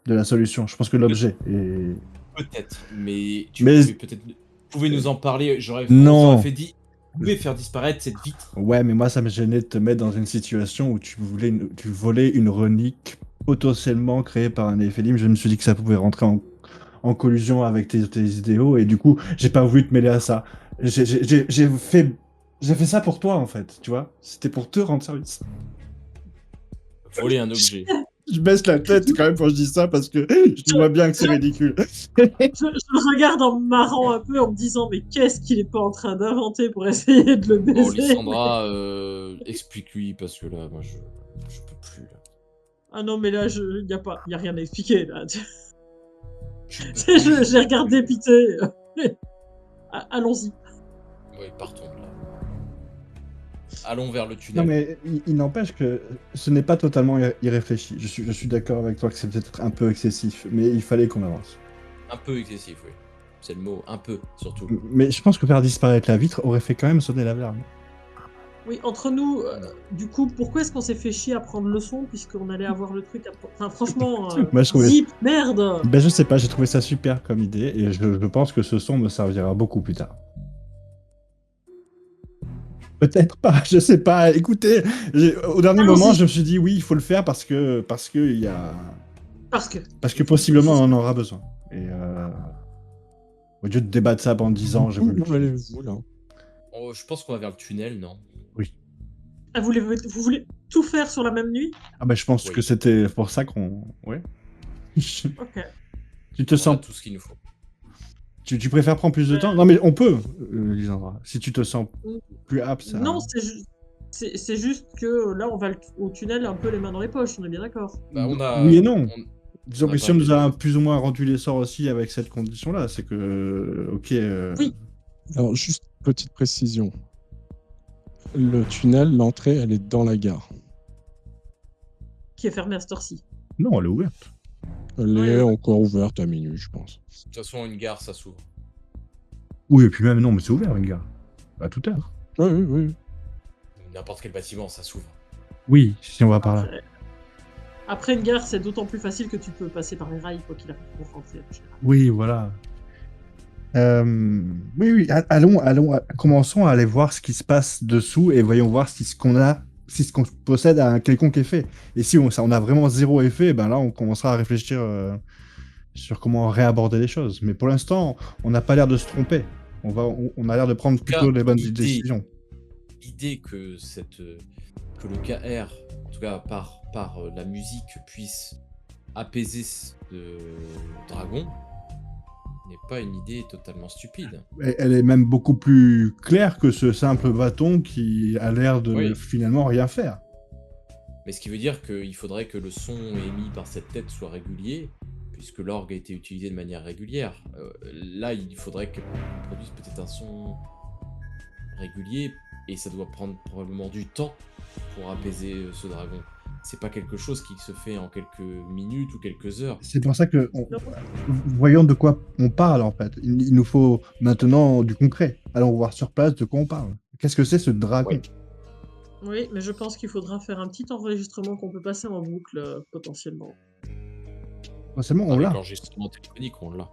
la solution. Je pense que l'objet est. Peut-être, mais Mais- pouvez nous en parler. On Non. vous aurait fait dit, vous pouvez faire disparaître cette vitre. Ouais, mais moi, ça me gênait de te mettre dans une situation où tu volais une relique potentiellement créée par un Néphilim. Je me suis dit que ça pouvait rentrer en collusion avec tes idéaux, et du coup, j'ai pas voulu te mêler à ça. J'ai fait ça pour toi, en fait, tu vois. C'était pour te rendre service. Voler un objet. Je baisse la tête quand même quand je dis ça parce que je vois bien que c'est ridicule. Je le regarde en me marrant un peu, en me disant, mais qu'est-ce qu'il est pas en train d'inventer pour essayer de le Bon, baiser. Lysandra, explique-lui parce que là, moi, je peux plus. Là. Ah non, mais là, y a rien à expliquer, là. Je peux plus. J'ai regardé dépité. Allons-y. Oui, partons de là. Allons vers le tunnel. Non, mais il n'empêche que ce n'est pas totalement irréfléchi. Je suis d'accord avec toi que c'est peut-être un peu excessif, mais il fallait qu'on avance. Un peu excessif, oui. C'est le mot, un peu, surtout. Mais je pense que faire disparaître la vitre aurait fait quand même sonner l'alarme. Oui, entre nous, du coup, pourquoi est-ce qu'on s'est fait chier à prendre le son puisqu'on allait avoir le truc à... Enfin, franchement, Moi, je trouvais- zip, merde. Ben, je sais pas, j'ai trouvé ça super comme idée, et je pense que ce son me servira beaucoup plus tard. Peut-être pas, je sais pas. Écoutez, au dernier Allons-y. moment, je me suis dit oui, il faut le faire parce que il y a Parce que... parce que possiblement on en aura besoin. Et au lieu de débattre ça pendant 10 ans, j'ai voulu. Où allez-vous, là? Oh, je pense qu'on va vers le tunnel, non? Ah, vous voulez tout faire sur la même nuit? Ah bah je pense Oui. que c'était pour ça qu'on. Ouais. Ok. Tu te On a sens. tout ce qu'il nous faut. Tu préfères prendre plus de temps? Non mais on peut, Lisandra. Si tu te sens plus apte, ça. Non, c'est juste que là, on va au tunnel un peu les mains dans les poches, on est bien d'accord. Bah, on a... Oui et non. on- Disons on que a si pas on nous a besoin. plus ou moins rendu les sorts aussi avec cette condition-là, c'est que. Ok. Oui. Alors, juste petite précision. Le tunnel, l'entrée, elle est dans la gare. Qui est fermé à cette heure-ci. Non, elle est ouverte. Elle Ouais, est ouais. encore ouverte à minuit, je pense. De toute façon, une gare, ça s'ouvre. Oui, et puis même non, mais c'est ouvert, une gare. À toute heure. Oui, oui, oui. N'importe quel bâtiment, ça s'ouvre. Oui, si on va par là. Après une gare, c'est d'autant plus facile que tu peux passer par les rails, quoi qu'il arrive, pour rentrer. en général. Oui, voilà. Oui, commençons à aller voir ce qui se passe dessous et voyons voir si ce qu'on possède a un quelconque effet. Et si on a vraiment zéro effet, ben là, on commencera à réfléchir sur comment réaborder les choses. Mais pour l'instant, on n'a pas l'air de se tromper. On a l'air de prendre tout cas, plutôt les bonnes l'idée- décisions. L'idée que le KR, en tout cas par la musique, puisse apaiser ce dragon, n'est pas une idée totalement stupide. Elle est même beaucoup plus claire que ce simple bâton qui a l'air de Oui. finalement rien faire. Mais ce qui veut dire qu'il faudrait que le son émis par cette tête soit régulier, puisque l'orgue a été utilisé de manière régulière. Là, il faudrait qu'elle produise peut-être un son régulier, et ça doit prendre probablement du temps pour apaiser ce dragon. C'est pas quelque chose qui se fait en quelques minutes ou quelques heures. C'est pour ça que voyons de quoi on parle en fait. Il nous faut maintenant du concret. Allons voir sur place de quoi on parle. Qu'est-ce que c'est ce dragon? Ouais. Oui, mais je pense qu'il faudra faire un petit enregistrement qu'on peut passer en boucle, potentiellement. Potentiellement, on Avec l'a. l'enregistrement téléphonique, on l'a.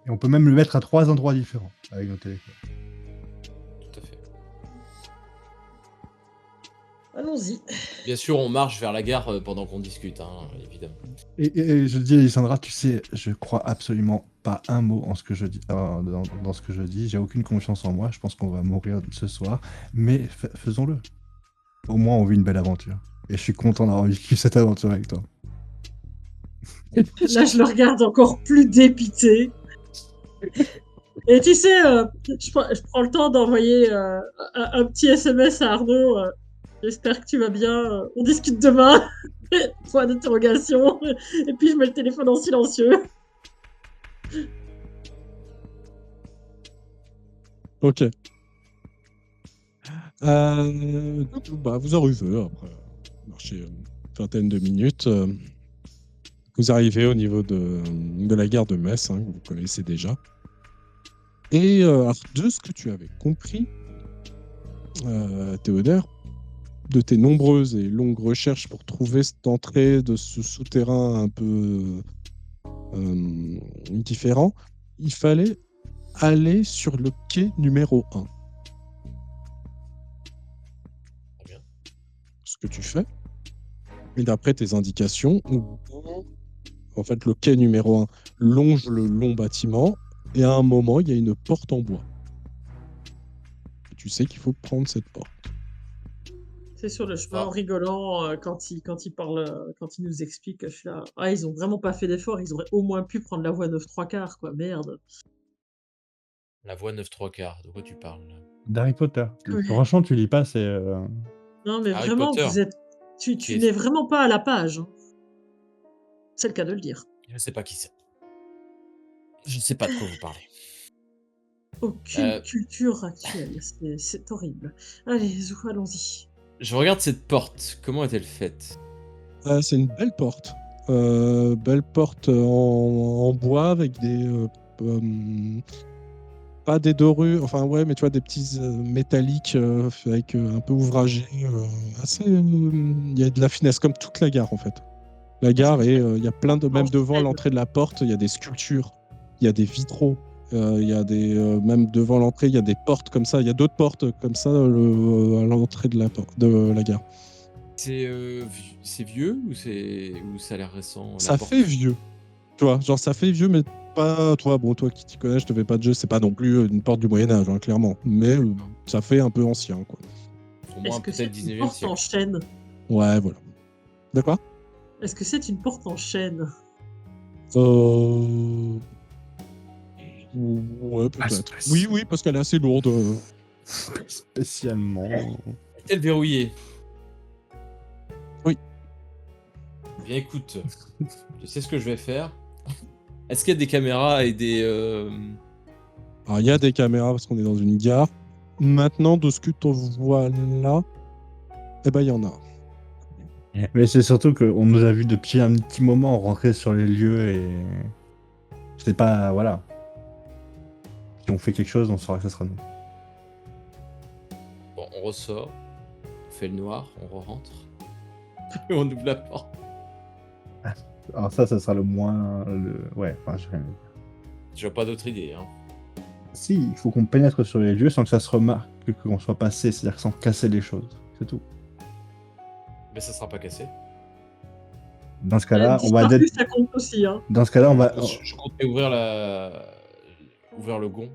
Et on peut même le mettre à 3 endroits différents avec nos téléphones. Tout à fait. Allons-y. Bien sûr, on marche vers la gare pendant qu'on discute, hein, évidemment. Et je dis à Lysandra, tu sais, je crois absolument pas un mot en ce que je dis, dans ce que je dis. J'ai aucune confiance en moi. Je pense qu'on va mourir ce soir. Mais faisons-le. Au moins, on vit une belle aventure. Et je suis content d'avoir vécu cette aventure avec toi. Là, je le regarde encore plus dépité. Et tu sais, je prends le temps d'envoyer un petit SMS à Arnaud. J'espère que tu vas bien. On discute demain. Point d'interrogation. Et puis, je mets le téléphone en silencieux. Ok. Vous arrivez après marcher une vingtaine de minutes. Vous arrivez au niveau de la gare de Metz, hein, que vous connaissez déjà. Et alors, de ce que tu avais compris, Théodore, de tes nombreuses et longues recherches pour trouver cette entrée de ce souterrain un peu différent, il fallait aller sur le quai numéro 1. Très bien. Ce que tu fais, et d'après tes indications, en fait, le quai numéro 1 longe le long bâtiment, et à un moment, il y a une porte en bois. Tu sais qu'il faut prendre cette porte. C'est sur le chemin en rigolant quand il parle, quand il nous explique. Je suis là. Ah, ils ont vraiment pas fait d'effort. Ils auraient au moins pu prendre la voie 9 3/4, quoi. Merde. La voie 9 3/4, de quoi tu parles là? D'Harry Potter. Ouais. Franchement, tu lis pas, c'est. Non, mais Harry vraiment, Potter. vous êtes. Tu Qui est- n'es vraiment pas à la page. Hein. C'est le cas de le dire. Je sais pas qui c'est. Je ne sais pas de quoi vous parlez. Aucune culture actuelle. C'est horrible. Allez, Zou, allons-y. Je regarde cette porte. Comment est-elle faite? C'est une belle porte. Belle porte en bois avec des. Pas des dorures, enfin ouais, mais tu vois, des petits métalliques avec un peu ouvragés. Il y a de la finesse, comme toute la gare en fait. La gare, et il y a plein de. Même devant l'entrée de la porte, il y a des sculptures, il y a des vitraux. Il y a des. Même devant l'entrée, il y a des portes comme ça. Il y a d'autres portes comme ça à l'entrée de la gare. C'est vieux ou ça a l'air récent? La Ça porte fait vieux. Tu vois, genre ça fait vieux, mais pas. Toi, bon, toi qui t'y connais, je te fais pas de jeu, c'est pas non plus une porte du Moyen-Âge, hein, clairement. Mais ça fait un peu ancien, quoi. Au moins Est-ce que peut-être c'est une 19e porte en siècle. chaîne? Ouais, voilà. De quoi? Est-ce que c'est une porte en chaîne? Ouais, peut-être. Ah, Oui, parce qu'elle est assez lourde. Spécialement. Est-elle verrouillée? Oui. Bien écoute, tu sais ce que je vais faire? Est-ce qu'il y a des caméras et des... Alors, il y a des caméras parce qu'on est dans une gare. Maintenant, de ce que tu vois là, eh ben, il y en a. Mais c'est surtout qu'on nous a vu depuis un petit moment rentrer sur les lieux et. C'est pas. Voilà. Si on fait quelque chose, on saura que ça sera nous. Bon, on ressort, on fait le noir, on re-rentre, et on ouvre la porte. Alors ça sera le moins. Ouais, enfin, je... J'ai pas d'autre idée, hein. Si, il faut qu'on pénètre sur les lieux sans que ça se remarque, qu'on soit passé, c'est-à-dire sans casser les choses. C'est tout. Mais ça sera pas cassé. Dans ce cas-là, on va. Disparu, ça compte aussi, hein. Dans ce cas-là, on va. Je comptais ouvrir le gond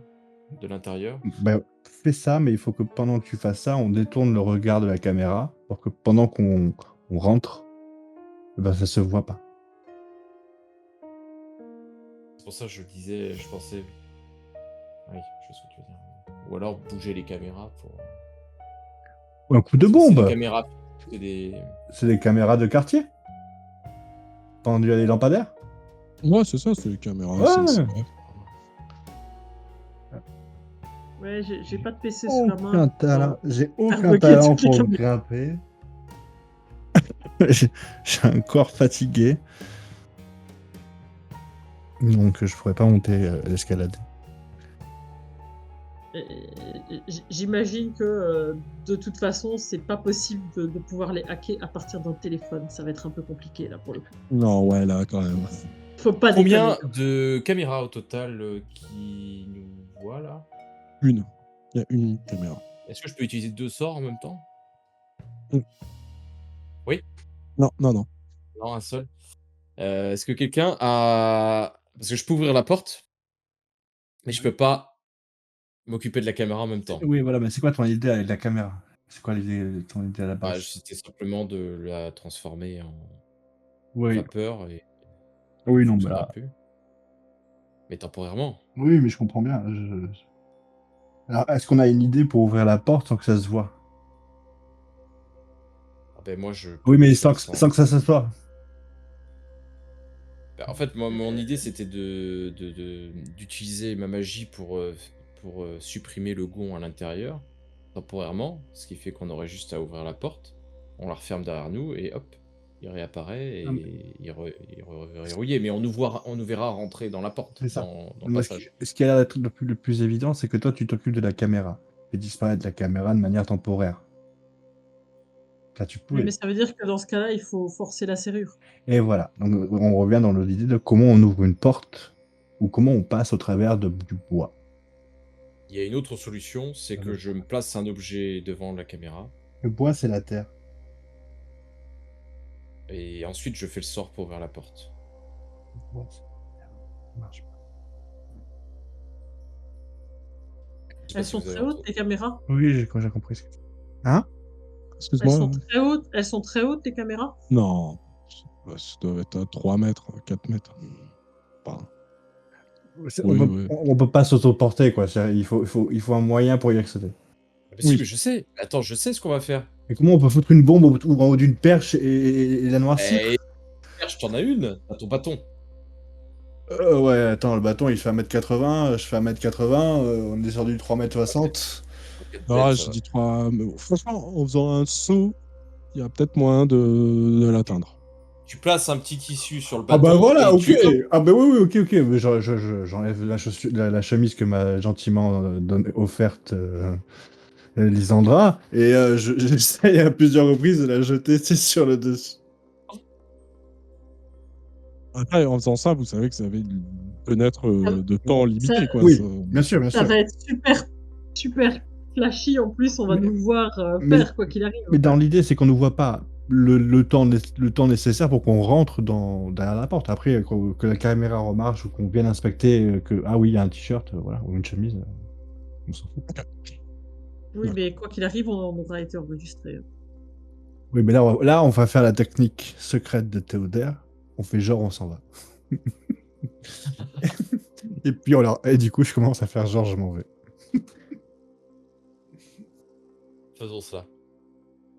de l'intérieur. Bah, fais ça, mais il faut que pendant que tu fasses ça, on détourne le regard de la caméra pour que pendant qu'on rentre, bah, ça se voit pas. C'est pour ça que je disais, je pensais... Oui, je sais ce que tu veux dire. Ou alors bouger les caméras pour... Ou un coup de C'est bombe. des caméras, c'est des... C'est des caméras de quartier. Pendues à des lampadaires. Ouais, c'est ça, c'est les caméras. Ouais. C'est vrai. Ouais, j'ai pas de PC sous la main. Aucun talent. J'ai aucun bloqué talent toutes les pour caméras. grimper. J'ai un corps fatigué. Donc je pourrais pas monter l'escalade. J'imagine que de toute façon, c'est pas possible de pouvoir les hacker à partir d'un téléphone. Ça va être un peu compliqué là pour le coup. Non, ouais, là, quand même. Faut pas Combien déconner. de caméras au total qui nous voient là? Une. Il y a une caméra. Est-ce que je peux utiliser 2 sorts en même temps? Mm. Oui? Non, non, non. Non, un seul? Est-ce que quelqu'un a parce que je peux ouvrir la porte, mais je peux pas m'occuper de la caméra en même temps. Oui, voilà, mais c'est quoi ton idée avec la caméra? C'est quoi ton idée à la Bah, base? c'était simplement de la transformer en Oui, vapeur et oui, non, fonctionnerait bah, plus. Mais temporairement. oui, mais je comprends bien. Alors, est-ce qu'on a une idée pour ouvrir la porte sans que ça se voit? Ah beh, moi, je peux Oui, le mais faire sans. sans que ça se voit. Bah, en fait, moi, mon idée, c'était d'utiliser ma magie pour, supprimer le gond à l'intérieur, temporairement, ce qui fait qu'on aurait juste à ouvrir la porte, on la referme derrière nous et hop, il réapparaît Non, mais et il reverrouillé, mais on nous verra rentrer dans la porte, c'est ça. dans le Moi, passage. ce qui a l'air d'être le plus évident, c'est que toi, tu t'occupes de la caméra. Tu fais disparaître la caméra de manière temporaire. Là, tu Oui, pouvais. mais ça veut dire que dans ce cas-là, il faut forcer la serrure. Et voilà. Donc, on revient dans l'idée de comment on ouvre une porte ou comment on passe au travers du bois. Il y a une autre solution, c'est que je me place un objet devant la caméra Le bois, c'est la terre. et ensuite je fais le sort pour ouvrir la porte. Le bois, c'est la terre. Ça marche pas. Je sais pas Elles si sont vous avez très hautes, entendu. les caméras? Oui, j'ai compris. Hein? Elles Excuse-moi. sont très hautes? Elles sont très hautes, les caméras? Non. Ça doit être à 3 mètres, 4 mètres. Enfin, oui, oui. On peut pas s'autoporter, quoi. Il faut un moyen pour y accéder. Ah bah si, mais Oui. je sais. Attends, je sais ce qu'on va faire. Et comment on peut foutre une bombe en haut d'une perche et la noircir? Eh, je t'en as une, à ton bâton. Ouais, attends, le bâton il fait 1,80 m, je fais 1,80 m, on est sur du 3,60 m. T'inquiète pas, Ah, ça j'ai va. dit 3. Mais franchement, en faisant un saut, il y a peut-être moyen de l'atteindre. Tu places un petit tissu sur le Ah bah bâton voilà, et ok. tu hop, Ah bah oui, oui, ok, ok. Mais j'enlève la chemise que m'a gentiment offerte Lisandra et j'essaye à plusieurs reprises de la jeter tu sais, sur le dessus. Après, en faisant ça, vous savez que vous avez une fenêtre Ça de temps ça limitée, quoi. Oui, bien sûr, bien ça sûr. va être super super flashy en plus, on va Mais, nous voir, mais, faire quoi qu'il arrive. mais dans l'idée, c'est qu'on ne voit pas le temps nécessaire pour qu'on rentre derrière la porte. Après, que la caméra remarche ou qu'on vienne inspecter que, ah oui, il y a un t-shirt, voilà, ou une chemise, on s'en fout. Oui, mais quoi qu'il arrive, on aura été enregistrés. Oui, mais là, on va faire la technique secrète de Théodère. On fait genre, on s'en va. Et puis, et du coup, je commence à faire genre, je m'en vais. faisons ça.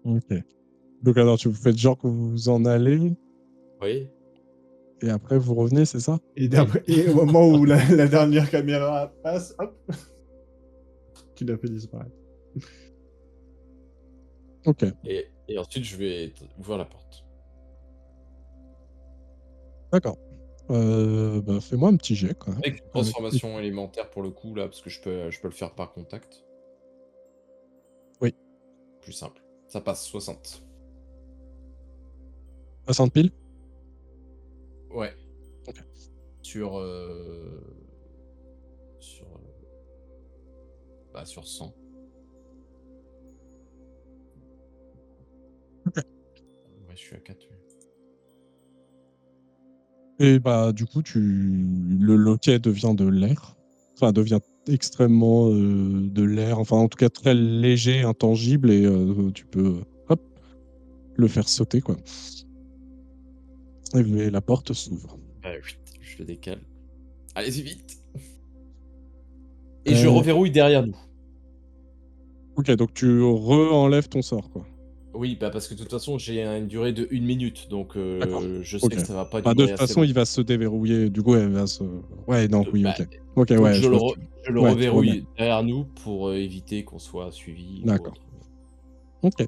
Ok. Donc alors, vous faites genre que vous vous en allez, Oui. et après vous revenez, c'est ça? Et au moment où la dernière caméra passe, hop, tu l'as fait disparaître. Ok. Et ensuite, je vais ouvrir la porte. D'accord. Bah, fais-moi un petit jet, quand même. Avec une transformation élémentaire pour le coup, là, parce que je peux le faire par contact. Oui. Plus simple. Ça passe 60. 60 piles? Ouais. Ok. Sur. Sur. Bah, sur 100. Ok. Ouais, je suis à 4. Et bah, du coup, le loquet devient de l'air. Enfin, devient extrêmement de l'air. Enfin, en tout cas, très léger, intangible, et tu peux, hop, le faire sauter, quoi. Et la porte s'ouvre. Je le décale. Allez-y vite. Et je Euh, reverrouille derrière nous. ok, donc tu re-enlèves ton sort, quoi. Oui, bah parce que de toute façon, j'ai une durée de 1 minute, donc D'accord. je sais Ok. que ça va pas Bah, de durer toute assez façon, il longtemps. va se déverrouiller. Du coup, elle va se. Ouais, non, oui, Bah, ok. Ok, donc ouais, je vois. je le Ouais, tu remets. reverrouille derrière nous pour éviter qu'on soit suivi ou D'accord. autre. Ok.